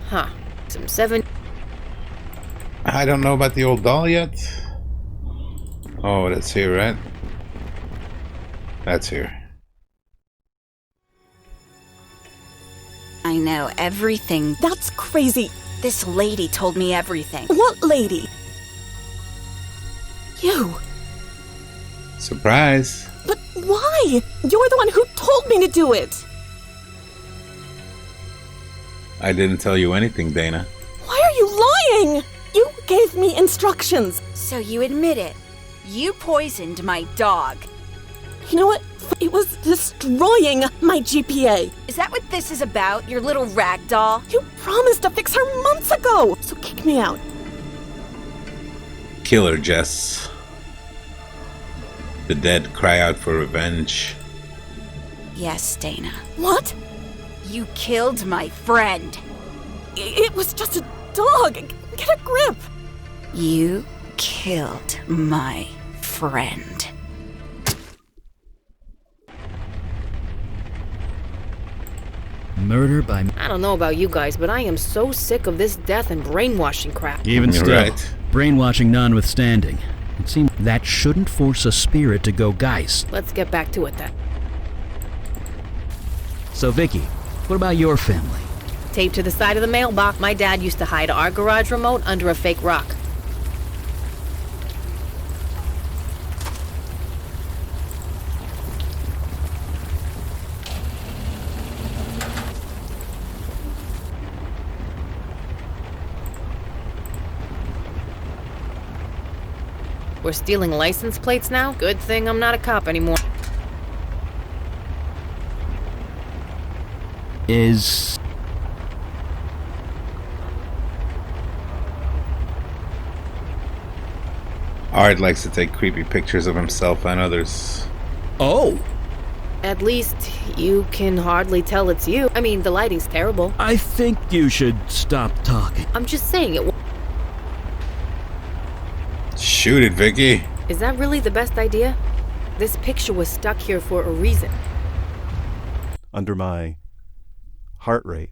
S5: Huh. Some 7...
S2: I don't know about the old doll yet. Oh, that's here, right? That's here.
S13: I know everything.
S9: That's crazy.
S13: This lady told me everything.
S9: What lady? You.
S2: Surprise.
S9: But why? You're the one who told me to do it.
S2: I didn't tell you anything, Dana.
S9: Why are you lying? You gave me instructions.
S13: So you admit it. You poisoned my dog.
S9: You know what? It was destroying my GPA.
S13: Is that what this is about, your little rag doll?
S9: You promised to fix her months ago, so kick me out.
S2: Kill her, Jess. The dead cry out for revenge.
S13: Yes, Dana.
S9: What?
S13: You killed my friend.
S9: It was just a dog. Get a grip.
S13: You killed my friend.
S4: Murder by...
S5: I don't know about you guys, but I am so sick of this death and brainwashing crap.
S4: Even
S2: You're
S4: still,
S2: right.
S4: brainwashing notwithstanding, it seems that shouldn't force a spirit to go geist.
S5: Let's get back to it then.
S4: So Vicky, what about your family?
S5: Taped to the side of the mailbox, my dad used to hide our garage remote under a fake rock. We're stealing license plates now? Good thing I'm not a cop anymore.
S4: Is...
S2: Art likes to take creepy pictures of himself and others.
S4: Oh!
S5: At least you can hardly tell it's you. I mean, the lighting's terrible.
S4: I think you should stop talking.
S5: I'm just saying it.
S2: Shoot it, Vicky.
S5: Is that really the best idea? This picture was stuck here for a reason.
S15: Under my heart rate.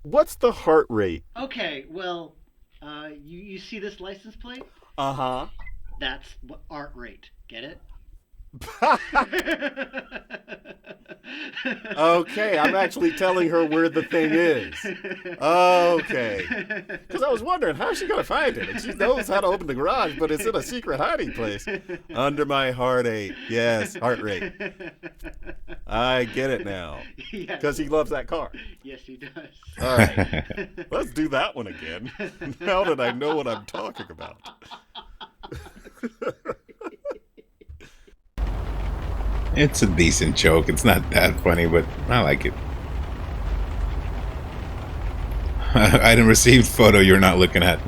S15: What's the heart rate?
S10: Okay, well, you see this license plate?
S15: Uh-huh.
S10: That's what art rate. Get it?
S15: Okay, I'm actually telling her where the thing is. Okay. Because I was wondering, how's she going to find it? And she knows how to open the garage, but it's in a secret hiding place. Under my heart rate. Yes, heart rate. I get it now. Because he loves that car.
S10: Yes, he does.
S15: All right. Let's do that one again. Now that I know what I'm talking about.
S2: It's a decent joke. It's not that funny, but I like it. Item received photo you're not looking at.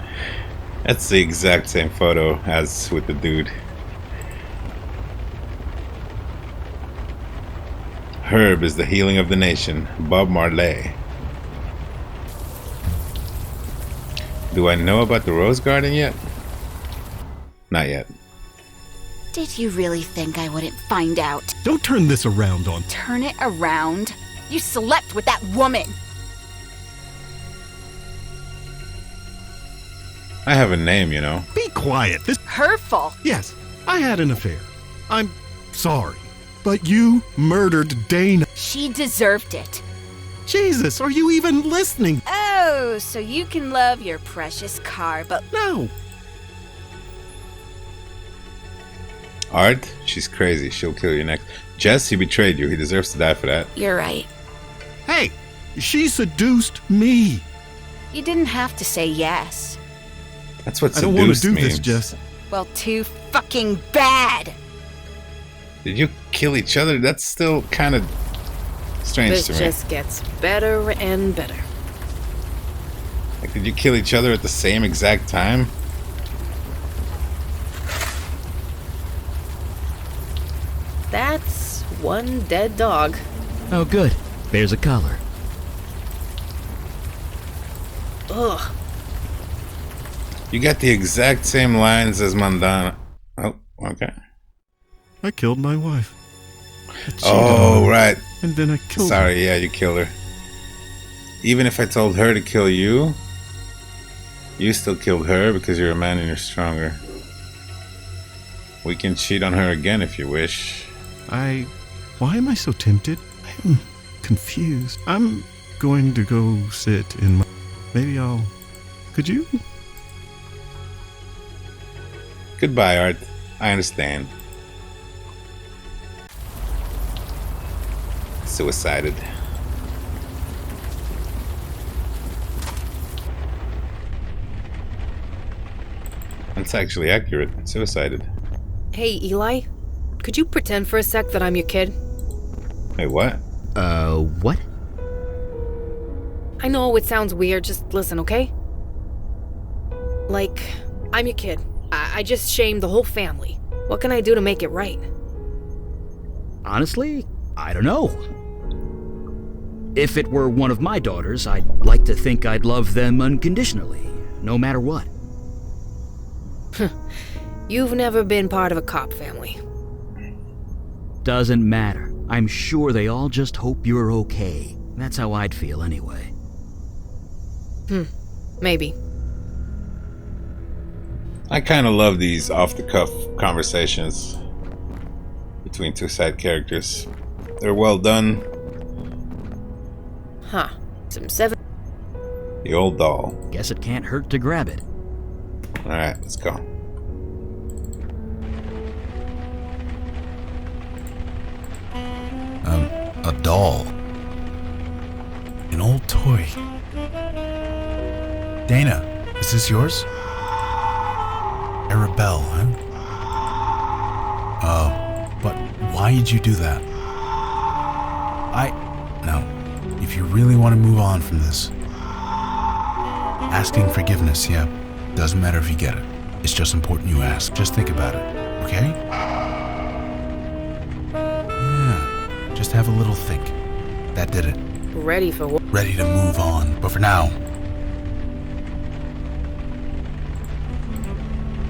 S2: That's the exact same photo as with the dude. Herb is the healing of the nation. Bob Marley. Do I know about the Rose Garden yet? Not yet.
S13: Did you really think I wouldn't find out?
S15: Don't turn this around on.
S13: Turn it around? You slept with that woman!
S2: I have a name, you know.
S15: Be quiet. This...
S13: Her fault.
S15: Yes, I had an affair. I'm sorry. But you murdered Dana.
S13: She deserved it.
S15: Jesus, are you even listening?
S13: Oh, so you can love your precious car, but...
S15: No.
S2: Art, she's crazy. She'll kill you next. Jess, he betrayed you. He deserves to die for that.
S13: You're right.
S15: Hey, she seduced me.
S13: You didn't have to say yes.
S2: That's what
S15: I don't want to
S2: seduced
S15: do
S2: means.
S15: this, Jess.
S13: Well, too fucking bad.
S2: Did you kill each other? That's still kind of strange
S5: This
S2: to me.
S5: just gets better and better.
S2: Like, did you kill each other at the same exact time?
S5: That's one dead dog.
S4: Oh, good. There's a color.
S5: Ugh.
S2: You got the exact same lines as Mandana. Oh, okay.
S15: I killed my wife.
S2: Oh, right.
S15: And then I killed her.
S2: Sorry, yeah, you killed her. Even if I told her to kill you, you still killed her because you're a man and you're stronger. We can cheat on her again if you wish.
S15: Why am I so tempted? I am confused. I'm going to go sit in my... Maybe I'll... Could you?
S2: Goodbye, Art. I understand. Suicided. That's actually accurate. Suicided.
S5: Hey, Eli. Could you pretend for a sec that I'm your kid?
S2: Wait, what?
S4: What?
S5: I know it sounds weird, just listen, okay? Like, I'm your kid. I just shamed the whole family. What can I do to make it right?
S4: Honestly, I don't know. If it were one of my daughters, I'd like to think I'd love them unconditionally, no matter what.
S5: You've never been part of a cop family.
S4: Doesn't matter. I'm sure they all just hope you're okay. That's how I'd feel anyway.
S5: Maybe.
S2: I kind of love these off-the-cuff conversations between two side characters. They're well done.
S5: Huh. Some 7.
S2: The old doll.
S4: Guess it can't hurt to grab it.
S2: Alright, let's go.
S14: A doll. An old toy. Dana, is this yours? Arabelle, huh? Oh, but why did you do that? No. If you really want to move on from this, asking forgiveness, yeah, doesn't matter if you get it. It's just important you ask. Just think about it, okay? Yeah, just have a little think. That did it.
S5: Ready for what?
S14: Ready to move on. But for now,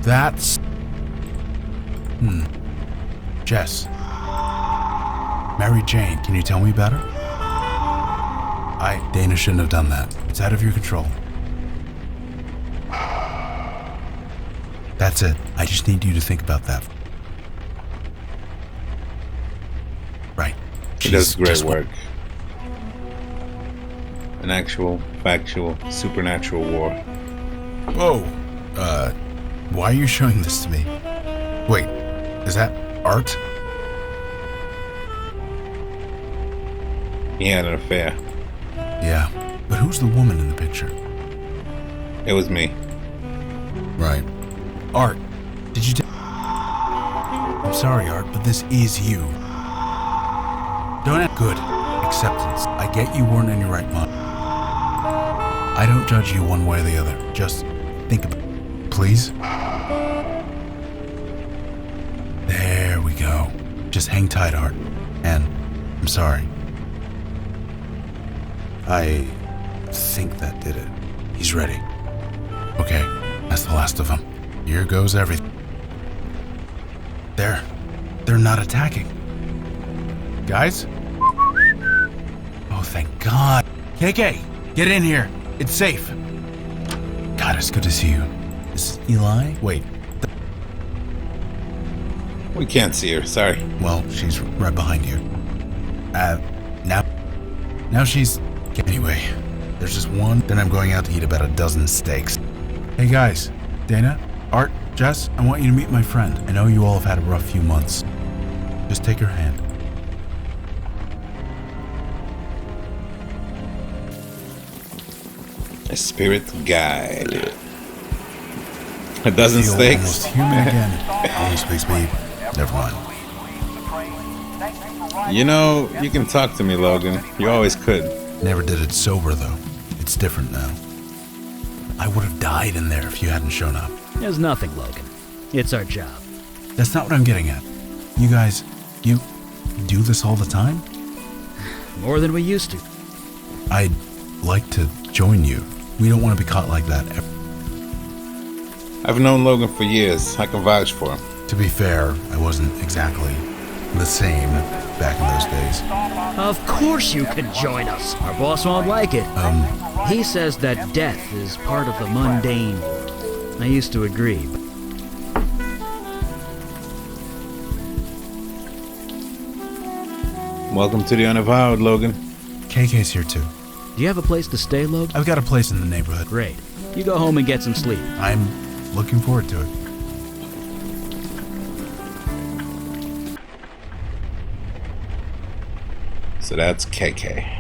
S14: that's... Jess. Mary Jane, can you tell me about her? Dana shouldn't have done that. It's out of your control. That's it. I just need you to think about that. Right.
S2: He does great work. An actual, factual, supernatural war.
S14: Whoa. Why are you showing this to me? Wait, is that art?
S2: He had an affair.
S14: Yeah, but who's the woman in the picture?
S2: It was me.
S14: Right. Art, did you I'm sorry, Art, but this is you. Don't have good acceptance. I get you weren't in your right mind. I don't judge you one way or the other. Just think about it. Please? There we go. Just hang tight, Art. And I'm sorry. I think that did it. He's ready. Okay, that's the last of them. Here goes everything. They're not attacking. Guys? Oh, thank God. KK, get in here. It's safe. God, it's good to see you. This is Eli? Wait.
S2: We can't see her, sorry.
S14: Well, she's right behind you. Now she's... Anyway, there's just one, then I'm going out to eat about a dozen steaks. Hey guys, Dana, Art, Jess, I want you to meet my friend. I know you all have had a rough few months. Just take her hand.
S2: A spirit guide. A dozen
S14: Feel
S2: steaks.
S14: Almost human again. Almost makes me... Never mind.
S2: You know, you can talk to me, Logan. You always could.
S14: Never did it sober, though. It's different now. I would have died in there if you hadn't shown up.
S4: There's nothing, Logan. It's our job.
S14: That's not what I'm getting at. You guys, you do this all the time?
S4: More than we used to.
S14: I'd like to join you. We don't want to be caught like that ever.
S2: I've known Logan for years. I can vouch for him.
S14: To be fair, I wasn't exactly the same back in those days.
S4: Of course you can join us. Our boss won't like it. He says that death is part of the mundane world. I used to agree.
S2: Welcome to the Unavowed, Logan.
S14: KK's here too.
S4: Do you have a place to stay, Logan?
S14: I've got a place in the neighborhood.
S4: Great. You go home and get some sleep.
S14: I'm looking forward to it.
S2: So that's KK.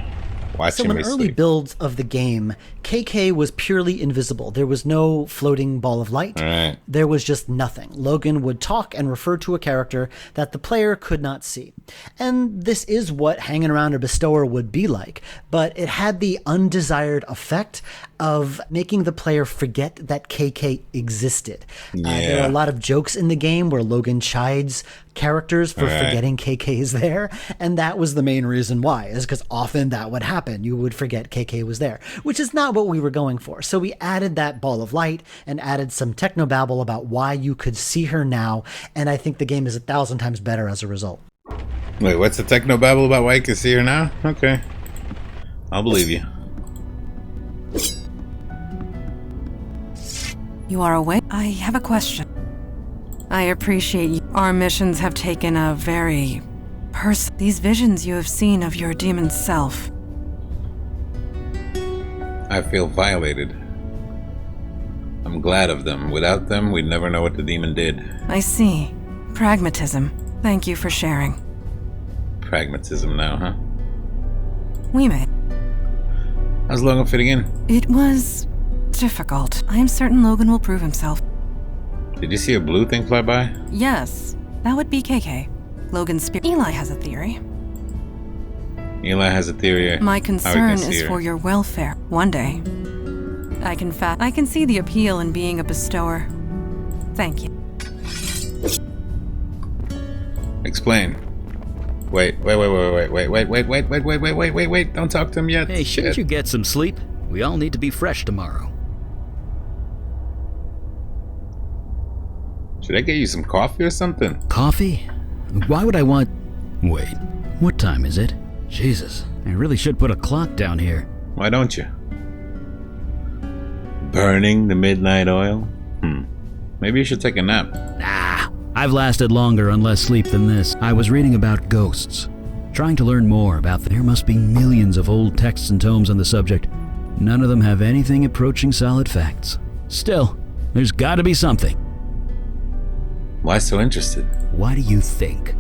S6: So in early builds of the game, KK was purely invisible. There was no floating ball of light.
S2: Right.
S6: There was just nothing. Logan would talk and refer to a character that the player could not see. And this is what hanging around a bestower would be like, but it had the undesired effect of making the player forget that KK existed. There are a lot of jokes in the game where Logan chides characters for forgetting KK is there, and that was the main reason why, is because often that would happen. You would forget KK was there, which is not what we were going for. So we added that ball of light and added some technobabble about why you could see her now, and I think the game is 1,000 times better as a result.
S2: Wait, what's the technobabble about why you can see her now? Okay. I'll believe you.
S3: You are awake? I have a question. I appreciate you. Our missions have taken a very these visions you have seen of your demon self.
S2: I feel violated. I'm glad of them. Without them, we'd never know what the demon did.
S3: I see. Pragmatism. Thank you for sharing.
S2: Pragmatism now, huh?
S3: We may.
S2: How's Logan fitting in?
S3: It was difficult. I am certain Logan will prove himself.
S2: Did you see a blue thing fly by?
S3: Yes, that would be KK. Logan's spirit. Eli has a theory.
S2: Eli has a theory.
S3: My concern is for your welfare. One day, I can see the appeal in being a bestower. Thank you.
S2: Explain. Wait. Don't talk to him yet.
S4: Hey, shouldn't you get some sleep? We all need to be fresh tomorrow.
S2: Should I get you some coffee or something?
S4: Coffee? Why would I want... Wait, what time is it? Jesus, I really should put a clock down here.
S2: Why don't you? Burning the midnight oil? Maybe you should take a nap.
S4: Nah, I've lasted longer on less sleep than this. I was reading about ghosts, trying to learn more about them. There must be millions of old texts and tomes on the subject. None of them have anything approaching solid facts. Still, there's gotta be something.
S2: Why so interested?
S4: Why do you think?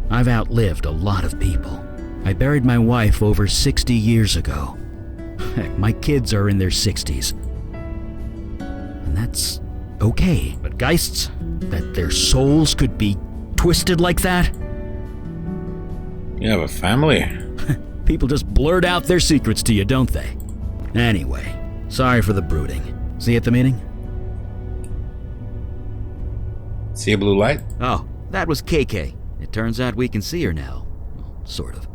S4: I've outlived a lot of people. I buried my wife over 60 years ago. Heck, my kids are in their 60s. And that's okay. But geists, that their souls could be twisted like that?
S2: You have a family?
S4: People just blurt out their secrets to you, don't they? Anyway, sorry for the brooding. See you at the meeting?
S2: See a blue light?
S4: Oh, that was KK. It turns out we can see her now. Sort of.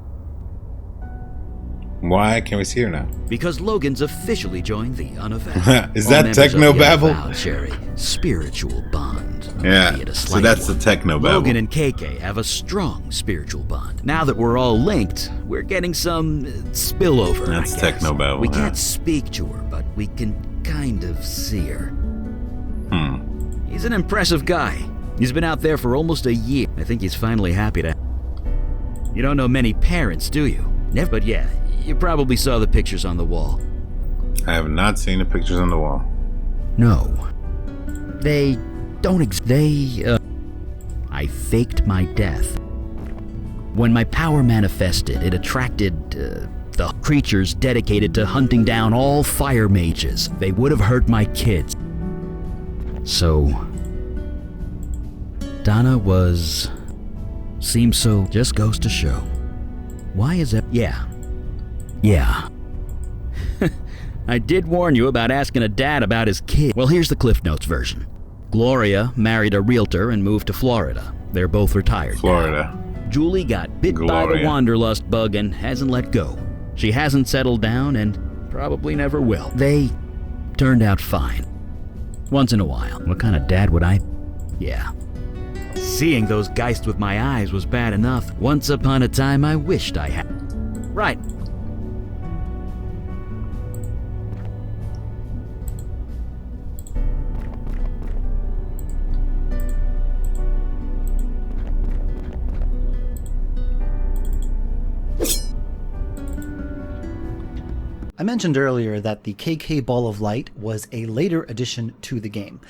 S2: Why can we see her now?
S4: Because Logan's officially joined the Unavowed.
S2: Is that technobabble?
S4: Share a spiritual bond.
S2: Yeah, so that's the technobabble.
S4: Logan and KK have a strong spiritual bond. Now that we're all linked, we're getting some spillover.
S2: That's technobabble.
S4: We can't speak to her, but we can kind of see her. He's an impressive guy. He's been out there for almost a year. I think he's finally happy to... You don't know many parents, do you? Never. But yeah, you probably saw the pictures on the wall.
S2: I have not seen the pictures on the wall.
S4: No. They don't I faked my death. When my power manifested, it attracted, the creatures dedicated to hunting down all fire mages. They would have hurt my kids. So... Donna seems so... Just goes to show. Why is it... Yeah. I did warn you about asking a dad about his kid. Well, here's the Cliff Notes version. Gloria married a realtor and moved to Florida. They're both retired
S2: Florida.
S4: now. Julie got bit by the wanderlust bug and hasn't let go. She hasn't settled down and probably never will. They turned out fine. Once in a while. What kind of dad would I... Yeah. Seeing those geists with my eyes was bad enough. Once upon a time, I wished I had... Right.
S6: I mentioned earlier that the KK Ball of Light was a later addition to the game,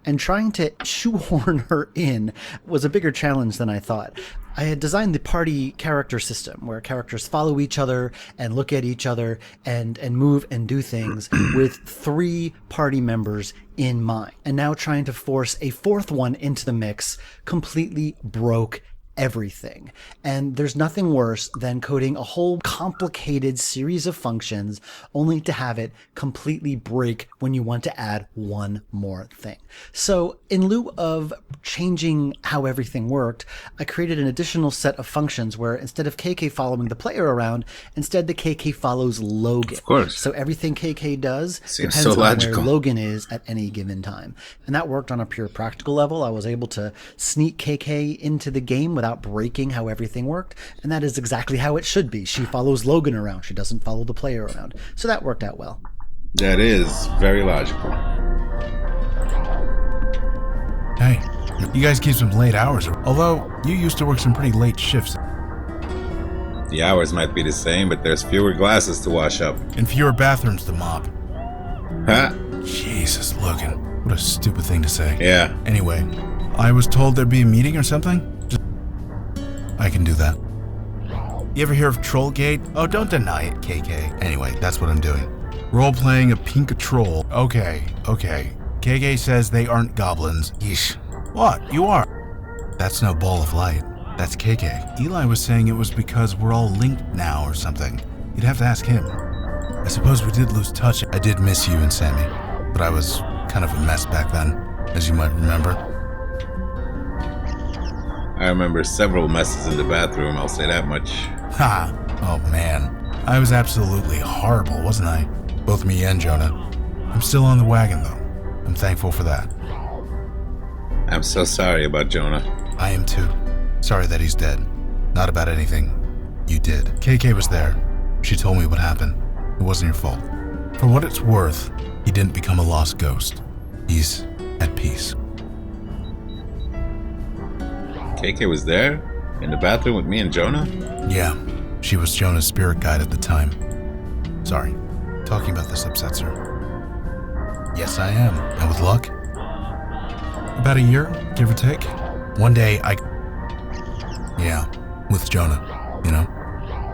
S6: and trying to shoehorn her in was a bigger challenge than I thought. I had designed the party character system where characters follow each other and look at each other and move and do things with 3 party members in mind. And now trying to force a 4th one into the mix completely broke everything. And there's nothing worse than coding a whole complicated series of functions only to have it completely break when you want to add one more thing. So in lieu of changing how everything worked, I created an additional set of functions where instead of KK following the player around, instead the KK follows Logan.
S2: Of course.
S6: So everything KK does
S2: Seems
S6: depends
S2: so
S6: on
S2: logical.
S6: where Logan is at any given time. And that worked on a pure practical level. I was able to sneak KK into the game without without breaking how everything worked, and that is exactly how it should be. She follows Logan around. She doesn't follow the player around. So that worked out well.
S2: That is very logical.
S14: Hey, you guys keep some late hours, although you used to work some pretty late shifts.
S2: The hours might be the same, but there's fewer glasses to wash up.
S14: And fewer bathrooms to mop.
S2: Huh?
S14: Jesus, Logan. What a stupid thing to say.
S2: Yeah.
S14: Anyway, I was told there'd be a meeting or something? I can do that. You ever hear of Trollgate? Oh, don't deny it, KK. Anyway, that's what I'm doing. Role-playing a pink troll. Okay. KK says they aren't goblins. Yeesh. What? You are. That's no ball of light. That's KK. Eli was saying it was because we're all linked now or something. You'd have to ask him. I suppose we did lose touch. I did miss you and Sammy, but I was kind of a mess back then, as you might remember.
S2: I remember several messes in the bathroom, I'll say that much.
S14: Ha! Oh man. I was absolutely horrible, wasn't I? Both me and Jonah. I'm still on the wagon though. I'm thankful for that.
S2: I'm so sorry about Jonah.
S14: I am too. Sorry that he's dead. Not about anything you did. KK was there. She told me what happened. It wasn't your fault. For what it's worth, he didn't become a lost ghost. He's at peace.
S2: KK was there? In the bathroom with me and Jonah?
S14: Yeah, she was Jonah's spirit guide at the time. Sorry, talking about this upsets her. Yes, I am. And with luck? About a year, give or take. One day, Yeah, with Jonah, you know?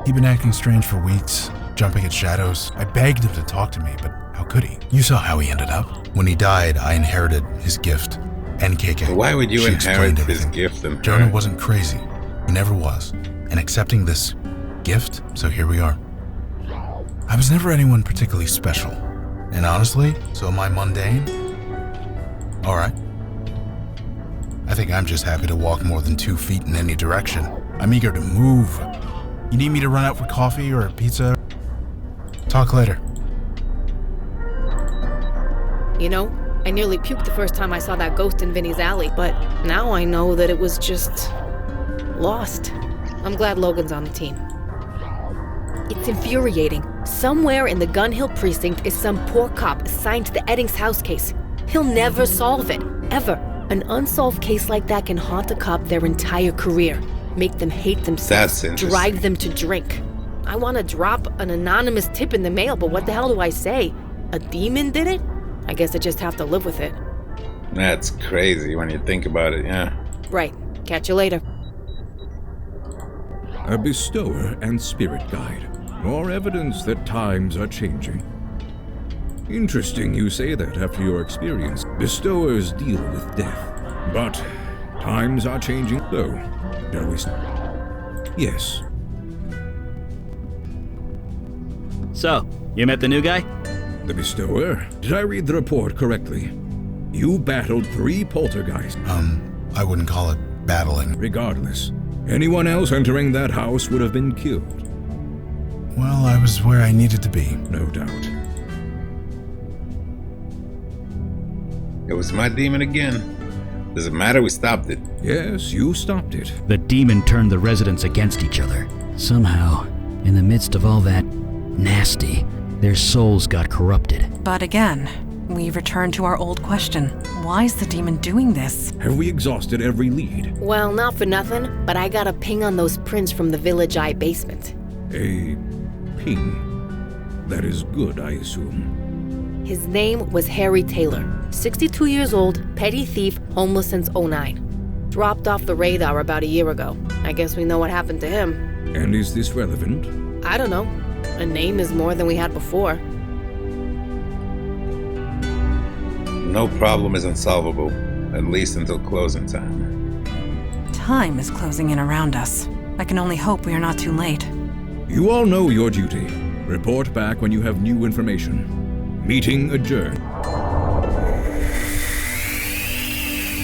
S14: He'd been acting strange for weeks, jumping at shadows. I begged him to talk to me, but how could he? You saw how he ended up. When he died, I inherited his gift. And KK.
S2: But why would you inherit his gift?
S14: Jonah wasn't crazy. He never was. And accepting this gift, so here we are. I was never anyone particularly special. And honestly, so am I mundane? Alright. I think I'm just happy to walk more than 2 feet in any direction. I'm eager to move. You need me to run out for coffee or pizza? Talk later.
S5: You know, I nearly puked the first time I saw that ghost in Vinny's alley, but now I know that it was just lost. I'm glad Logan's on the team. It's infuriating. Somewhere in the Gun Hill precinct is some poor cop assigned to the Eddings house case. He'll never solve it, ever. An unsolved case like that can haunt a cop their entire career, make them hate themselves, drive them to drink. I want to drop an anonymous tip in the mail, but what the hell do I say? A demon did it? I guess I just have to live with it.
S2: That's crazy when you think about it, yeah.
S5: Right. Catch you later.
S7: A bestower and spirit guide. More evidence that times are changing. Interesting you say that after your experience. Bestowers deal with death. But times are changing, though. Shall we? Yes.
S4: So, you met the new guy?
S7: The bestower? Did I read the report correctly? You battled 3 poltergeists.
S14: I wouldn't call it battling.
S7: Regardless, anyone else entering that house would have been killed.
S14: Well, I was where I needed to be.
S7: No doubt.
S2: It was my demon again. Does it matter? We stopped it.
S7: Yes, you stopped it.
S4: The demon turned the residents against each other. Somehow, in the midst of all that nasty, their souls got corrupted.
S3: But again, we return to our old question. Why is the demon doing this?
S7: Have we exhausted every lead?
S5: Well, not for nothing, but I got a ping on those prints from the Village Eye basement.
S7: A ping? That is good, I assume.
S5: His name was Harry Taylor, 62 years old, petty thief, homeless since '09. Dropped off the radar about a year ago. I guess we know what happened to him.
S7: And is this relevant?
S5: I don't know. A name is more than we had before.
S2: No problem is unsolvable, at least until closing time.
S3: Time is closing in around us. I can only hope we are not too late.
S7: You all know your duty. Report back when you have new information. Meeting adjourned.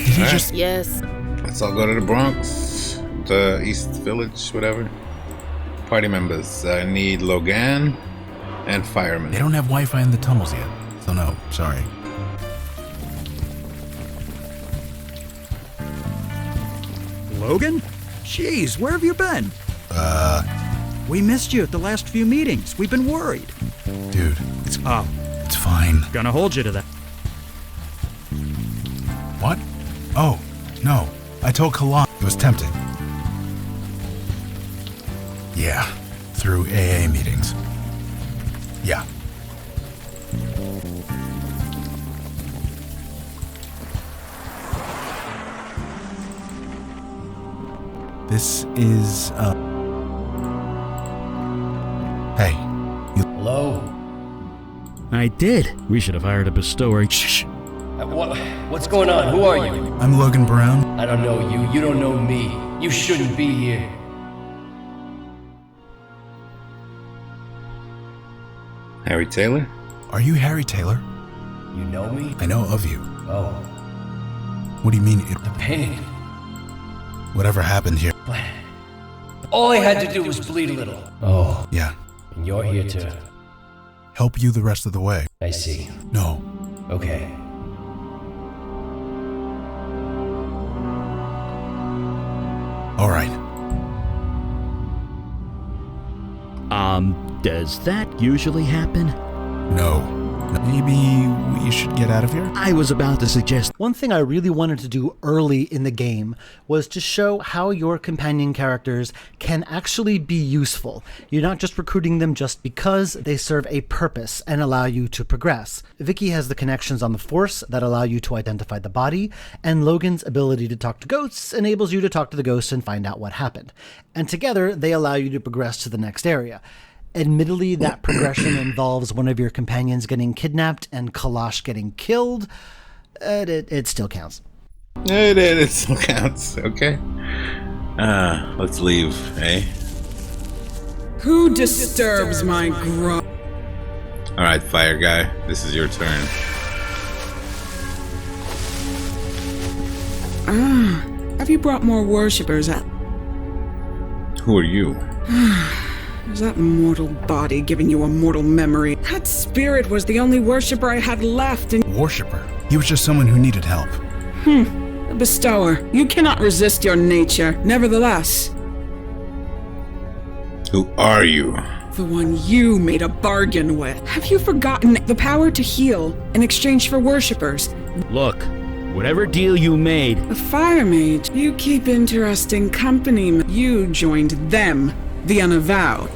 S14: Did he just...
S5: Yes.
S2: Let's all go to the Bronx, the East Village, whatever. Party members, I need Logan and firemen.
S14: They don't have Wi-Fi in the tunnels yet, so no, sorry.
S16: Logan?
S4: Jeez, where have you been? We missed you at the last few meetings. We've been worried.
S14: Dude, it's fine.
S4: Gonna hold you to that.
S14: What? Oh, no. I told Kalan it was tempting. Yeah, through AA meetings. Yeah. This is, Hey.
S16: Hello?
S4: I did. We should have hired a bestower.
S14: Shh.
S16: What's going on? Who are you?
S14: I'm Logan Brown.
S16: I don't know you. You don't know me. You shouldn't be here.
S2: Harry Taylor?
S14: Are you Harry Taylor?
S16: You know me?
S14: I know of you.
S16: Oh.
S14: What do you mean
S16: The painting.
S14: Whatever happened here?
S16: All I had to do was bleed a little. Oh.
S14: Yeah.
S16: And you're here to...
S14: Help you the rest of the way.
S16: I see.
S14: No.
S16: Okay.
S14: All right.
S4: Does that usually happen?
S14: No. Maybe we should get out of here?
S4: I was about to suggest...
S6: One thing I really wanted to do early in the game was to show how your companion characters can actually be useful. You're not just recruiting them just because they serve a purpose and allow you to progress. Vicky has the connections on the Force that allow you to identify the body, and Logan's ability to talk to ghosts enables you to talk to the ghosts and find out what happened. And together, they allow you to progress to the next area. Admittedly, that progression involves one of your companions getting kidnapped and Kalash getting killed. It still counts.
S2: It still counts. Okay. Let's leave, eh?
S17: Who disturbs my growth?
S2: All right, fire guy. This is your turn.
S17: Have you brought more worshippers out?
S2: Who are you?
S17: Is that mortal body giving you a mortal memory? That spirit was the only worshipper I had left, and...
S14: Worshipper? He was just someone who needed help.
S17: A bestower. You cannot resist your nature. Nevertheless...
S2: Who are you?
S17: The one you made a bargain with. Have you forgotten the power to heal in exchange for worshippers?
S4: Look, whatever deal you made...
S17: A fire mage. You keep interesting company. You joined them. The Unavowed.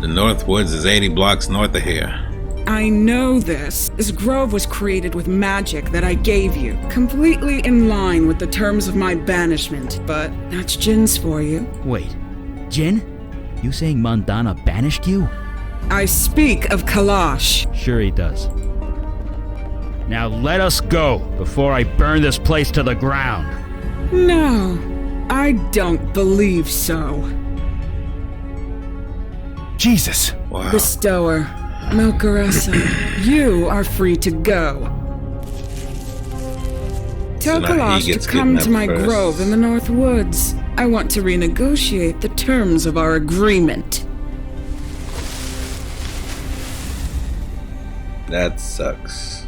S2: The North Woods is 80 blocks north of here.
S17: I know this. This grove was created with magic that I gave you, completely in line with the terms of my banishment, but that's Jin's for you.
S4: Wait, Jin? You saying Mandana banished you?
S17: I speak of Kalash.
S4: Sure he does. Now let us go before I burn this place to the ground.
S17: No, I don't believe so.
S14: Jesus.
S2: Wow.
S17: Bestower, Melkaressa, you are free to go. Tell Kalash to come to my grove in the North Woods. I want to renegotiate the terms of our agreement.
S2: That sucks.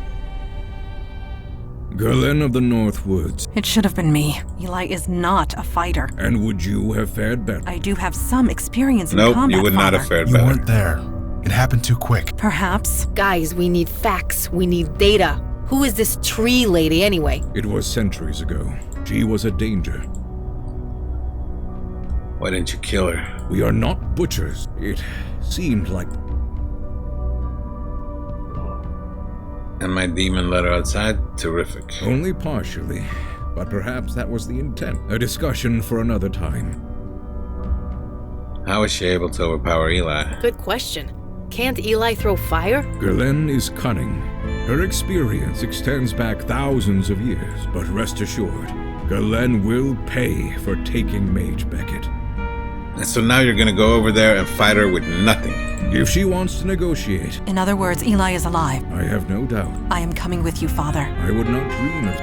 S7: Gerlin of the North Woods.
S3: It should have been me. Eli is not a fighter.
S7: And would you have fared better?
S3: I do have some experience in
S2: nope,
S3: combat.
S2: You would not have fared
S14: You
S2: better.
S14: weren't there. It happened too quick.
S3: Perhaps.
S5: Guys, we need facts. We need data. Who is this tree lady anyway?
S7: It was centuries ago. She was a danger.
S2: Why didn't you kill her?
S7: We are not butchers. It seemed like...
S2: And my demon let her outside? Terrific.
S7: Only partially. But perhaps that was the intent. A discussion for another time.
S2: How was she able to overpower Eli?
S5: Good question. Can't Eli throw fire?
S7: Gerlin is cunning. Her experience extends back thousands of years, but rest assured, Gerlin will pay for taking Mage Beckett.
S2: And so now you're gonna go over there and fight her with nothing?
S7: If she wants to negotiate.
S3: In other words, Eli is alive.
S7: I have no doubt.
S3: I am coming with you, Father.
S7: I would not dream of...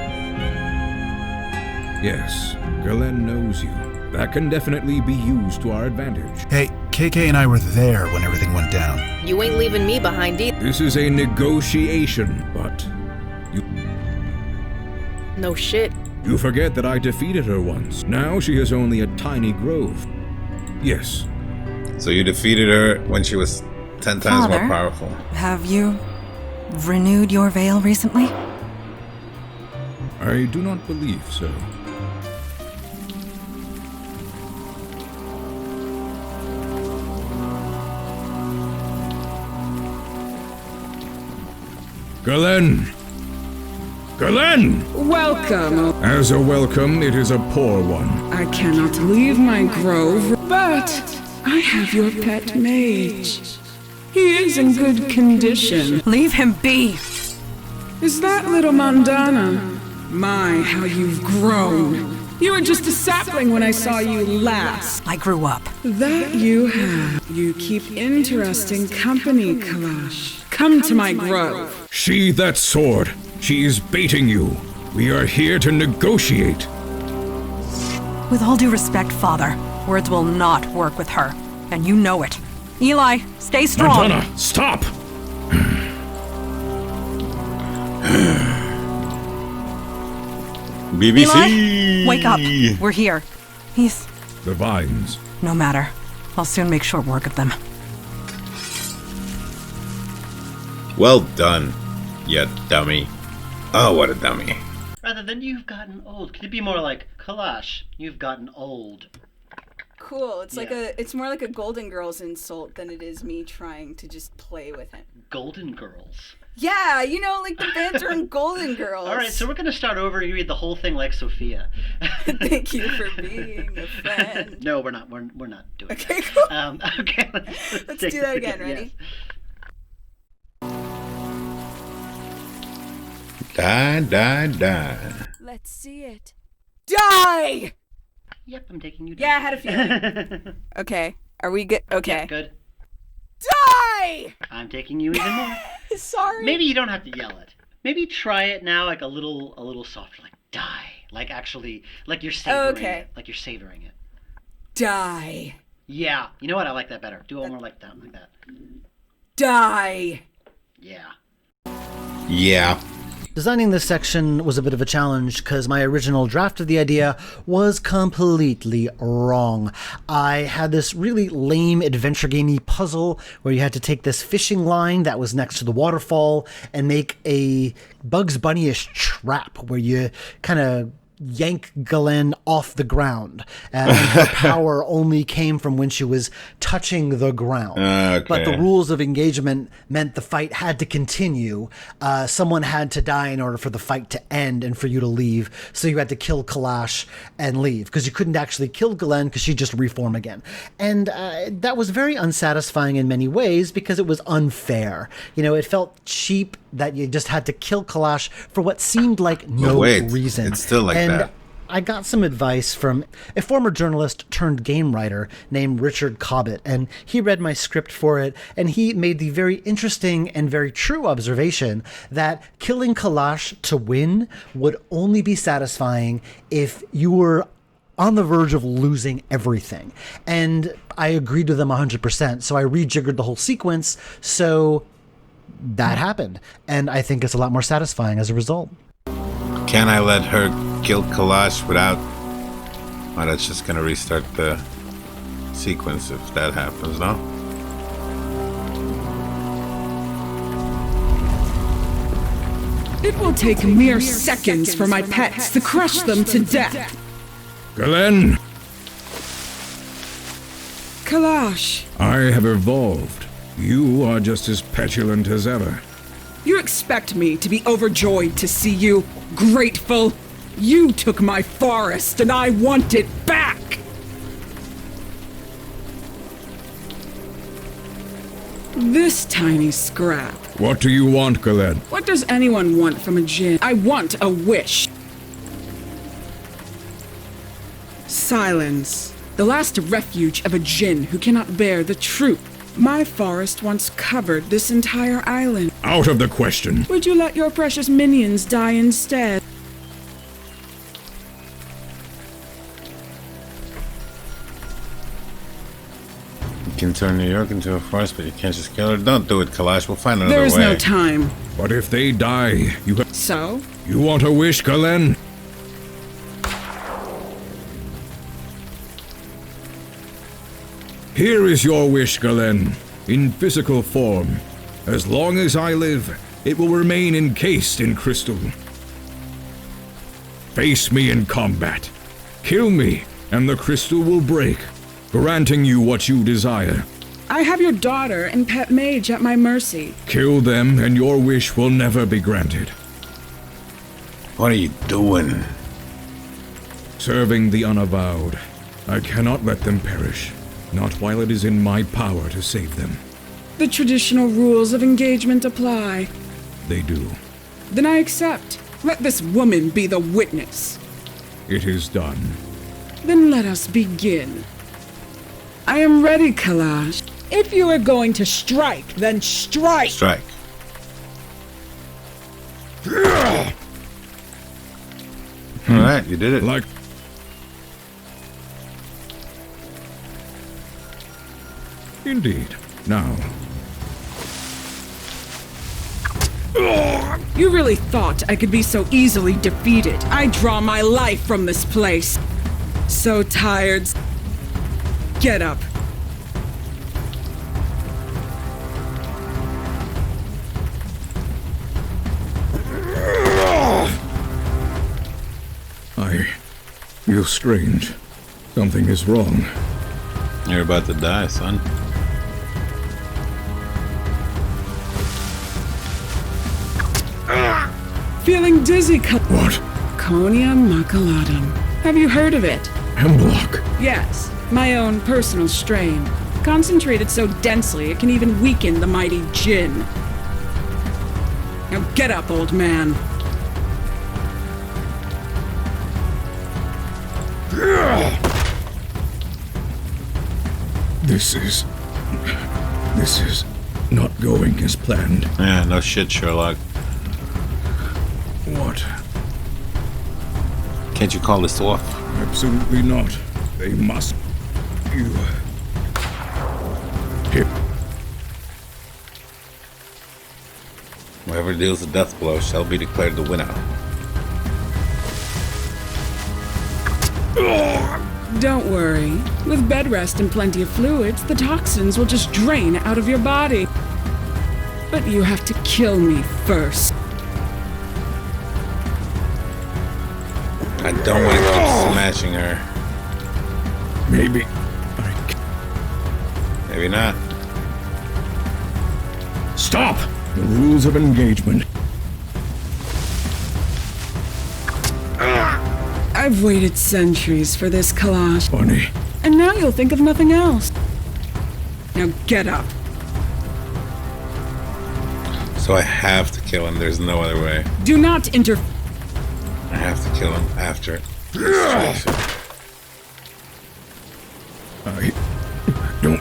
S7: Yes, Gerlin knows you. That can definitely be used to our advantage.
S14: Hey, KK and I were there when everything went down.
S5: You ain't leaving me behind either.
S7: This is a negotiation, but...
S5: No shit.
S7: You forget that I defeated her once. Now she is only a tiny grove. Yes.
S2: So you defeated her when she was 10 times more powerful.
S3: Have you renewed your veil recently?
S7: I do not believe so. Galen! Galen!
S17: Welcome.
S7: As a welcome, it is a poor one.
S17: I cannot leave my grove, but I have your pet mage. He is in good condition.
S3: Leave him be!
S17: Is that little Mandana? My, how you've grown. You were just a sapling when I saw you last.
S3: I grew up.
S17: That you have. You keep interesting company, Kalash. Come to my grove.
S7: Sheathe that sword. She is baiting you. We are here to negotiate.
S3: With all due respect, Father, words will not work with her, and you know it. Eli, stay strong.
S7: Montana, stop!
S2: BBC!
S3: Eli, wake up. We're here. He's...
S7: The vines.
S3: No matter. I'll soon make short work of them.
S2: Well done, you dummy. Oh, what a dummy.
S10: Rather than you've gotten old, could it be more like, Kalash, you've gotten old?
S12: Cool. It's like it's more like a Golden Girls insult than it is me trying to just play with him.
S10: Golden Girls?
S12: Yeah, you know, like the banter in Golden Girls.
S10: All right, so we're gonna start over and you read the whole thing like Sophia.
S12: Thank you for being a friend.
S10: No, we're not. We're not doing.
S12: Okay, cool.
S10: Okay,
S12: let's do that again. Ready?
S2: Yes. Die.
S12: Let's see it. Die!
S10: Yep, I'm taking you down.
S12: Yeah, I had a feeling. Okay, are we good? Okay.
S10: Yeah, good.
S12: Die!
S10: I'm taking you even more.
S12: Sorry.
S10: Maybe you don't have to yell it. Maybe try it now, like a little softer, like die, like actually, like you're savoring it, like you're savoring it.
S12: Die.
S10: Yeah. You know what? I like that better. Do it more like that,
S12: Die.
S10: Yeah.
S2: Yeah.
S6: Designing this section was a bit of a challenge because my original draft of the idea was completely wrong. I had this really lame adventure gamey puzzle where you had to take this fishing line that was next to the waterfall and make a Bugs Bunny-ish trap where you kind of yank Galen off the ground. And her power only came from when she was touching the ground.
S2: Okay.
S6: But the rules of engagement meant the fight had to continue. Someone had to die in order for the fight to end and for you to leave. So you had to kill Kalash and leave because you couldn't actually kill Galen because she'd just reform again. And that was very unsatisfying in many ways because it was unfair. You know, it felt cheap that you just had to kill Kalash for what seemed like no reason.
S2: It's still like that.
S6: I got some advice from a former journalist turned game writer named Richard Cobbett, and he read my script for it, and he made the very interesting and very true observation that killing Kalash to win would only be satisfying if you were on the verge of losing everything. And I agreed with them 100%, so I rejiggered the whole sequence, so that happened, and I think it's a lot more satisfying as a result.
S2: Can I let her kill Kalash without... Oh, that's just gonna restart the sequence if that happens, no?
S17: It will take mere seconds for my pets to crush them to death.
S7: Galen!
S17: Kalash.
S7: I have evolved. You are just as petulant as ever.
S17: You expect me to be overjoyed to see you? Grateful? You took my forest and I want it back! This tiny scrap.
S7: What do you want, Galen?
S17: What does anyone want from a djinn? I want a wish. Silence. The last refuge of a djinn who cannot bear the truth. My forest once covered this entire island.
S7: Out of the question.
S17: Would you let your precious minions die instead?
S2: You can turn New York into a forest, but you can't just kill her. Don't do it, Kalash. We'll find another way.
S17: There's no time.
S7: But if they die, you have...
S17: So?
S7: You want a wish, Galen? Here is your wish, Galen, in physical form. As long as I live, it will remain encased in crystal. Face me in combat. Kill me, and the crystal will break, granting you what you desire.
S17: I have your daughter and pet mage at my mercy.
S7: Kill them, and your wish will never be granted.
S2: What are you doing?
S7: Serving the Unavowed. I cannot let them perish, not while it is in my power to save them.
S17: The traditional rules of engagement apply.
S7: They do.
S17: Then I accept. Let this woman be the witness.
S7: It is done.
S17: Then let us begin. I am ready, Kalash. If you are going to strike, then strike!
S2: Strike. Alright, you did it.
S7: Like... Indeed. Now...
S17: You really thought I could be so easily defeated? I draw my life from this place. So tired. Get up.
S7: I feel strange. Something is wrong.
S2: You're about to die, son.
S17: Feeling dizzy,
S7: What?
S17: Conia maculatum. Have you heard of it?
S7: Hemlock.
S17: Yes, my own personal strain. Concentrated so densely it can even weaken the mighty Jinn. Now get up, old man.
S7: This is not going as planned.
S2: Yeah, no shit, Sherlock.
S7: What?
S2: Can't you call this off?
S7: Absolutely not. They must. You. Here.
S2: Whoever deals the death blow shall be declared the winner.
S17: Don't worry. With bed rest and plenty of fluids, the toxins will just drain out of your body. But you have to kill me first.
S2: I don't want to keep smashing her.
S7: Maybe.
S2: Maybe not.
S7: Stop! The rules of engagement.
S17: I've waited centuries for this, Kalash.
S7: Funny.
S17: And now you'll think of nothing else. Now get up.
S2: So I have to kill him. There's no other way.
S17: Do not interfere.
S2: I have to kill him after.
S7: I don't.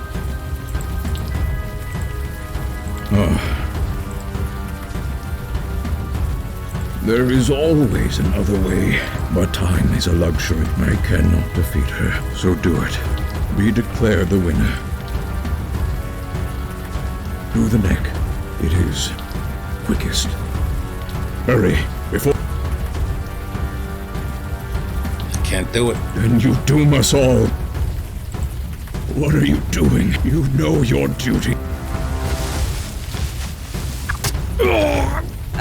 S7: There is always another way, but time is a luxury. I cannot defeat her, so do it. Be declared the winner. Through the neck. It is quickest. Hurry, before...
S2: Can't do it.
S7: Then you doom us all. What are you doing? You know your duty.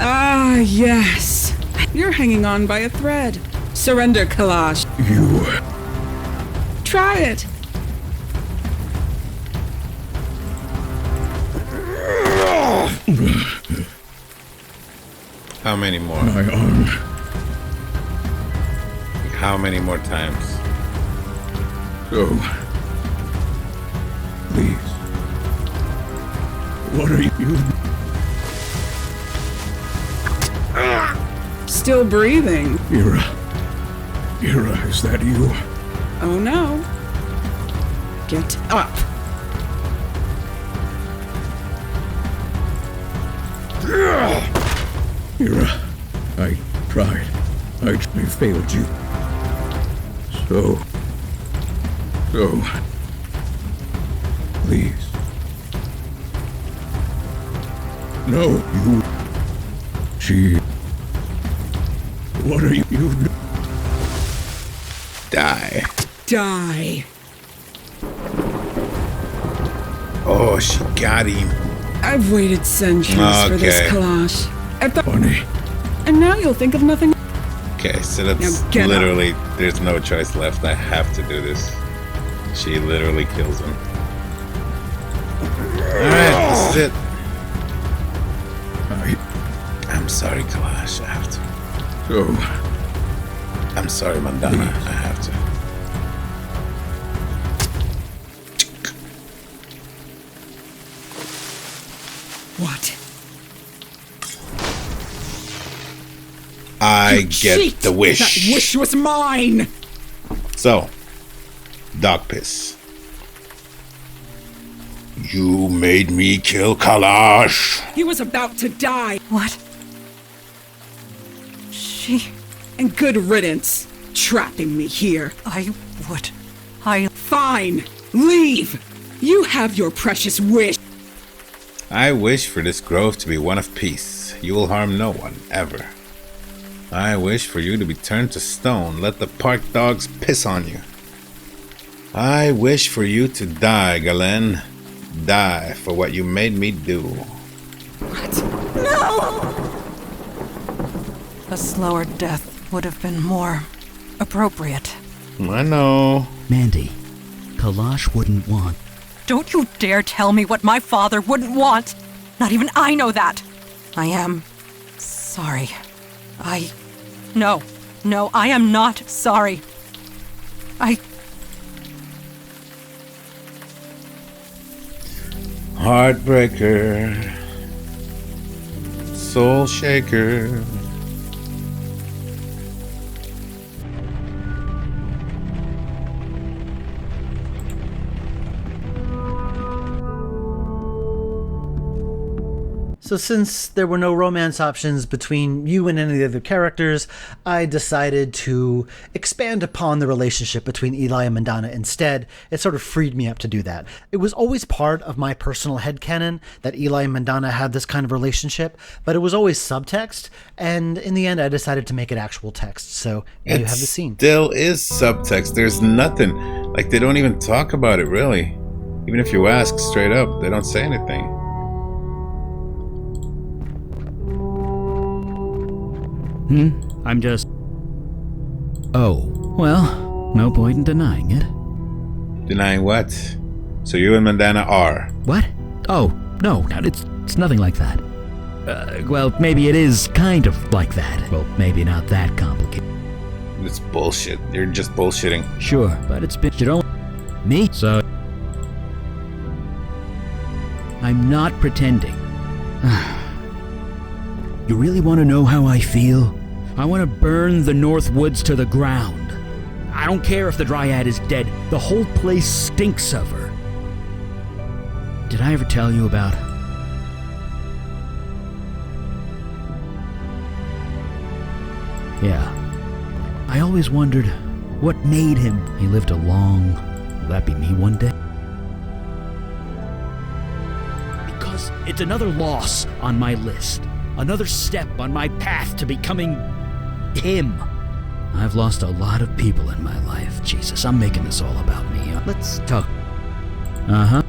S17: Ah, yes. You're hanging on by a thread. Surrender, Kalash.
S7: You...
S17: Try it.
S2: How many more?
S7: My arm.
S2: How many more times?
S7: Go. Please. What are you...
S17: Still breathing.
S7: Ira. Ira, is that you?
S17: Oh no. Get up.
S7: Ira, I tried. I failed you. So... Please. No, you... She... What are you...
S2: Die.
S17: Die.
S2: Oh, she got him.
S17: I've waited centuries for this, Kalash.
S7: Funny.
S17: And now you'll think of nothing.
S2: Okay, so that's literally, there's no choice left. I have to do this. She literally kills him. Alright, this is it. I'm sorry, Kalash. I have to.
S7: So.
S2: I'm sorry, Mandana. I have to.
S17: What?
S2: I get the wish.
S17: That wish was mine!
S2: So, Dog Piss. You made me kill Kalash.
S17: He was about to die.
S3: What?
S17: And good riddance, trapping me here. Fine, leave. You have your precious wish.
S2: I wish for this grove to be one of peace. You will harm no one, ever. I wish for you to be turned to stone. Let the park dogs piss on you. I wish for you to die, Galen. Die for what you made me do.
S3: What? No! A slower death would have been more appropriate.
S2: I know.
S4: Mandy, Kalash wouldn't want.
S3: Don't you dare tell me what my father wouldn't want! Not even I know that! I am sorry. No, I am not sorry.
S2: Heartbreaker. Soul shaker.
S6: So since there were no romance options between you and any of the other characters, I decided to expand upon the relationship between Eli and Mandana instead. It sort of freed me up to do that. It was always part of my personal headcanon that Eli and Mandana had this kind of relationship, but it was always subtext, and in the end I decided to make it actual text. So now you have the scene.
S2: Still is subtext. There's nothing. Like, they don't even talk about it, really. Even if you ask straight up, they don't say anything.
S4: I'm just... Oh, well, no point in denying it.
S2: Denying what? So you and Mandana are?
S4: What? Oh, no, it's nothing like that. Well, maybe it is kind of like that. Well, maybe not that complicated.
S2: It's bullshit. You're just bullshitting.
S4: Sure, but it's been... You don't... Me? So... I'm not pretending. You really want to know how I feel? I want to burn the North Woods to the ground. I don't care if the Dryad is dead. The whole place stinks of her. Did I ever tell you about... Yeah. I always wondered what made him. He lived a long... Will that be me one day? Because it's another loss on my list. Another step on my path to becoming him. I've lost a lot of people in my life. Jesus, I'm making this all about me. Let's talk. Uh-huh.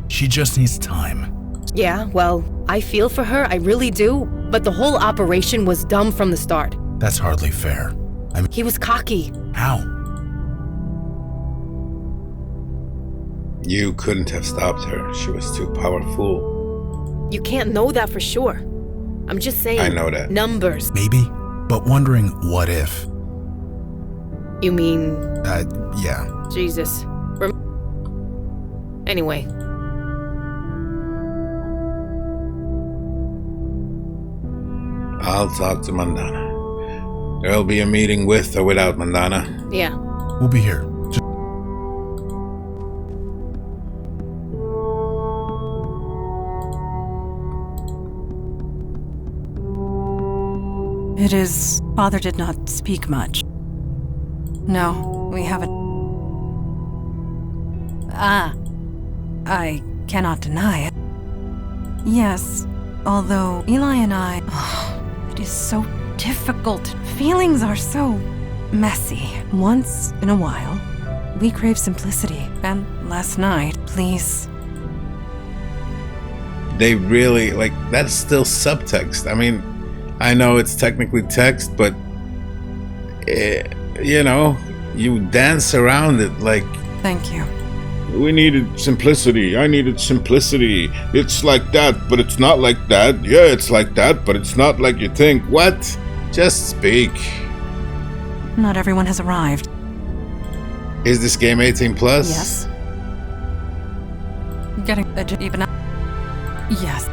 S14: She just needs time.
S5: Yeah, well, I feel for her, I really do. But the whole operation was dumb from the start.
S14: That's hardly fair. I mean,
S5: he was cocky.
S14: How?
S2: You couldn't have stopped her. She was too powerful.
S5: You can't know that for sure. I'm just saying.
S2: I know that.
S5: Numbers.
S14: Maybe, but wondering what if.
S5: You mean?
S14: Yeah.
S5: Jesus. Anyway.
S2: I'll talk to Mandana. There'll be a meeting with or without Mandana.
S5: Yeah.
S14: We'll be here.
S3: It is... Father did not speak much. No, we haven't... I cannot deny it. Yes, although Eli and I... it is so difficult. Feelings are so messy. Once in a while, we crave simplicity. And last night, please.
S2: They really, like, that's still subtext. I mean, I know it's technically text, but, you know, you dance around it like...
S3: Thank you.
S2: We needed simplicity. I needed simplicity. It's like that, but it's not like that. Yeah, it's like that, but it's not like you think. What? Just speak.
S3: Not everyone has arrived.
S2: Is this game 18 plus?
S3: Yes. Getting even up. Yes.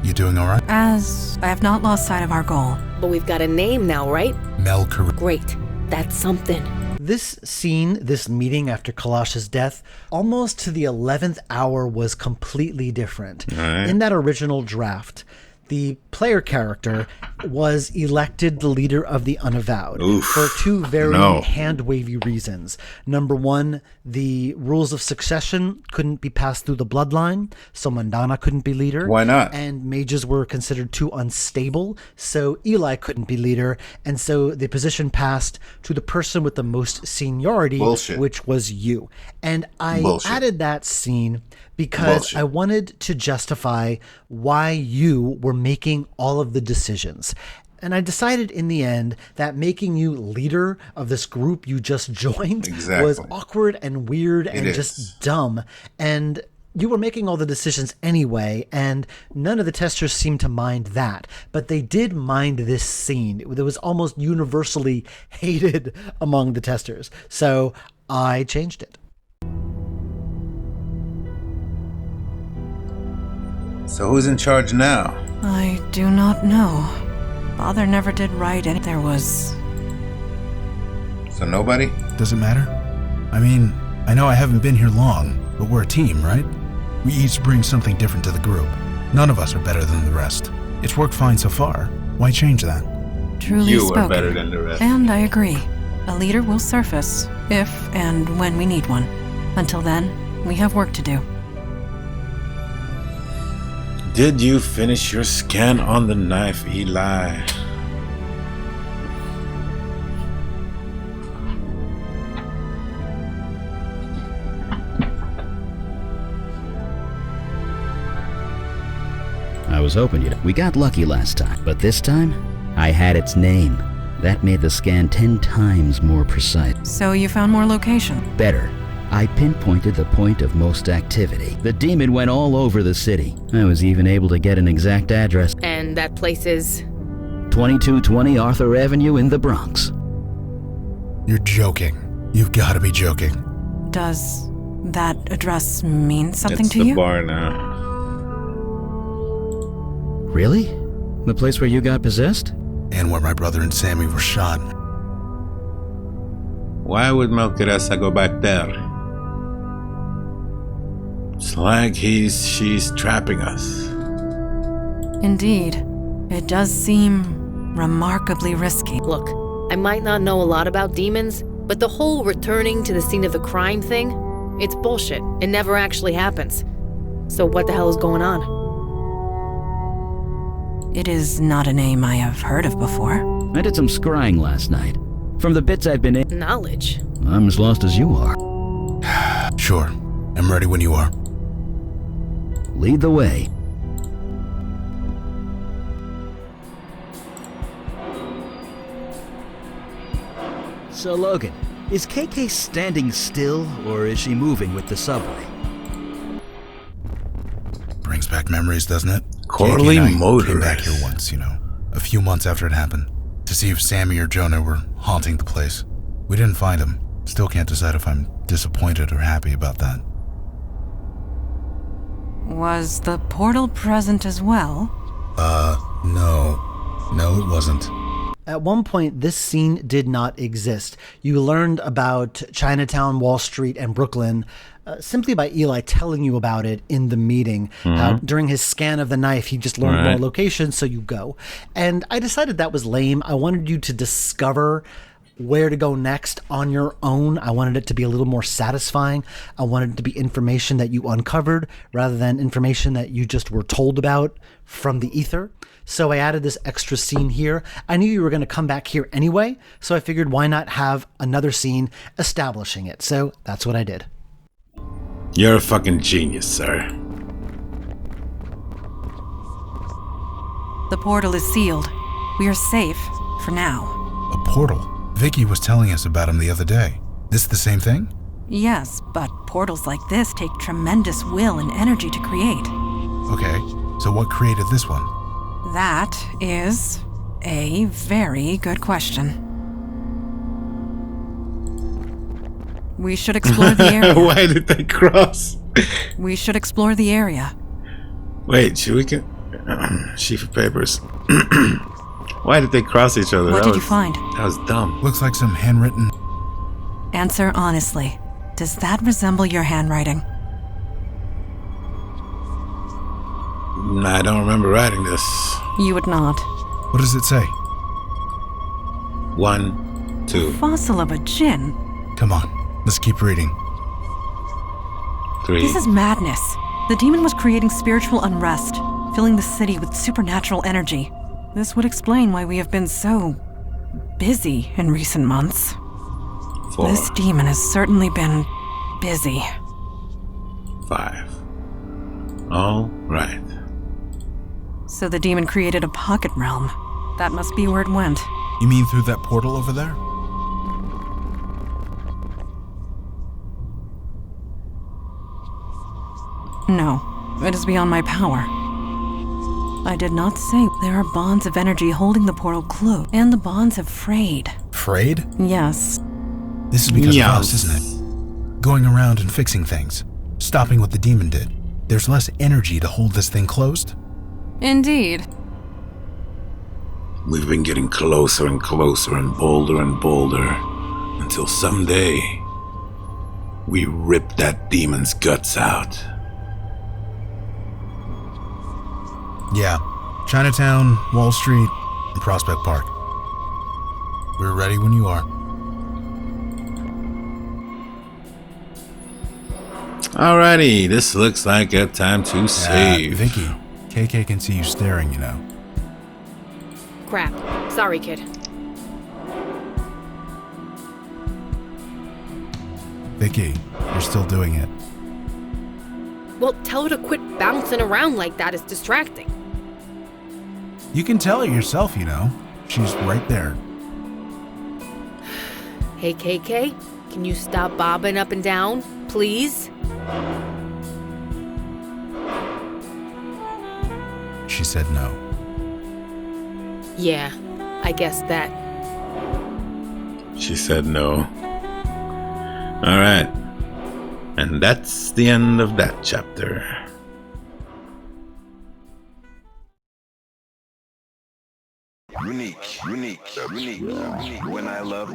S14: You doing all right?
S3: As I have not lost sight of our goal.
S5: But we've got a name now, right?
S14: Melker.
S5: Great. That's something.
S6: This scene, this meeting after Kalash's death, almost to the 11th hour was completely different.
S2: Right.
S6: In that original draft, the player character was elected the leader of the Unavowed.
S2: Oof.
S6: For two very hand-wavy reasons. Number one, the rules of succession couldn't be passed through the bloodline, so Mandana couldn't be leader.
S2: Why not?
S6: And mages were considered too unstable, so Eli couldn't be leader, and so the position passed to the person with the most seniority, which was you. And I added that scene because I wanted to justify why you were making all of the decisions. And I decided in the end that making you leader of this group you just joined was awkward and weird and just dumb. And you were making all the decisions anyway, and none of the testers seemed to mind that. But they did mind this scene. It was almost universally hated among the testers. So I changed it.
S2: So who's in charge now?
S3: I do not know. Father never did write any. There was...
S2: So nobody?
S14: Does it matter? I mean, I know I haven't been here long, but we're a team, right? We each bring something different to the group. None of us are better than the rest. It's worked fine so far. Why change that?
S3: Truly spoken.
S2: You are better than the rest.
S3: And I agree. A leader will surface, if and when we need one. Until then, we have work to do.
S2: Did you finish your scan on the knife, Eli?
S4: I was hoping you'd... We got lucky last time, but this time, I had its name. That made the scan 10 times more precise.
S3: So you found more location?
S4: Better. I pinpointed the point of most activity. The demon went all over the city. I was even able to get an exact address.
S5: And that place is?
S4: 2220 Arthur Avenue in the Bronx.
S14: You're joking. You've got to be joking.
S3: Does that address mean something to you?
S2: It's the bar now.
S4: Really? The place where you got possessed?
S14: And where my brother and Sammy were shot.
S2: Why would Melchiresa go back there? It's like she's trapping us.
S3: Indeed. It does seem remarkably risky.
S5: Look, I might not know a lot about demons, but the whole returning to the scene of the crime thing, it's bullshit. It never actually happens. So what the hell is going on?
S3: It is not a name I have heard of before.
S4: I did some scrying last night. From the bits I've been in...
S5: Knowledge?
S4: I'm as lost as you are.
S14: Sure. I'm ready when you are.
S4: Lead the way. So, Logan, is KK standing still, or is she moving with the subway?
S14: Brings back memories, doesn't it?
S2: Corley Motors
S14: came back here once, a few months after it happened, to see if Sammy or Jonah were haunting the place. We didn't find him. Still can't decide if I'm disappointed or happy about that.
S3: Was the portal present as well?
S14: No. No, it wasn't.
S6: At one point, this scene did not exist. You learned about Chinatown, Wall Street, and Brooklyn simply by Eli telling you about it in the meeting. How during his scan of the knife, he just learned more locations, so you go. And I decided that was lame. I wanted you to discover where to go next on your own. I wanted it to be a little more satisfying. I wanted it to be information that you uncovered rather than information that you just were told about from the ether. So I added this extra scene here. I knew you were going to come back here anyway, so I figured why not have another scene establishing it. So that's what I did.
S2: You're a fucking genius, sir.
S3: The portal is sealed. We are safe for now.
S14: A portal? Vicky was telling us about him the other day. This the same thing?
S3: Yes, but portals like this take tremendous will and energy to create.
S14: Okay, so what created this one?
S3: That is a very good question. We should explore the area.
S2: Why did they cross?
S3: We should explore the area.
S2: Wait, should we get sheet of papers? Why did they cross each other?
S3: What did you find?
S2: That was dumb.
S14: Looks like some handwritten...
S3: Answer honestly. Does that resemble your handwriting?
S2: I don't remember writing this.
S3: You would not.
S14: What does it say?
S2: 1, 2.
S3: Fossil of a djinn.
S14: Come on, let's keep reading.
S2: 3.
S3: This is madness. The demon was creating spiritual unrest, filling the city with supernatural energy. This would explain why we have been so busy in recent months.
S2: 4.
S3: This demon has certainly been busy.
S2: 5. All right.
S3: So the demon created a pocket realm. That must be where it went.
S14: You mean through that portal over there?
S3: No, it is beyond my power. I did not say there are bonds of energy holding the portal closed, and the bonds have frayed.
S14: Frayed?
S3: Yes.
S14: This is because of us, isn't it? Going around and fixing things. Stopping what the demon did. There's less energy to hold this thing closed?
S3: Indeed.
S2: We've been getting closer and closer and bolder, until someday we rip that demon's guts out.
S14: Yeah. Chinatown, Wall Street, and Prospect Park. We're ready when you are.
S2: Alrighty, this looks like a time to save.
S14: Vicky, KK can see you staring, you know.
S5: Crap. Sorry, kid.
S14: Vicky, you're still doing it.
S5: Well, tell her to quit bouncing around like that. It's distracting.
S14: You can tell her yourself, you know. She's right there.
S5: Hey, KK, can you stop bobbing up and down, please?
S14: She said no.
S5: Yeah, I guess that.
S2: She said no. Alright. And that's the end of that chapter.
S1: Unique. When I love.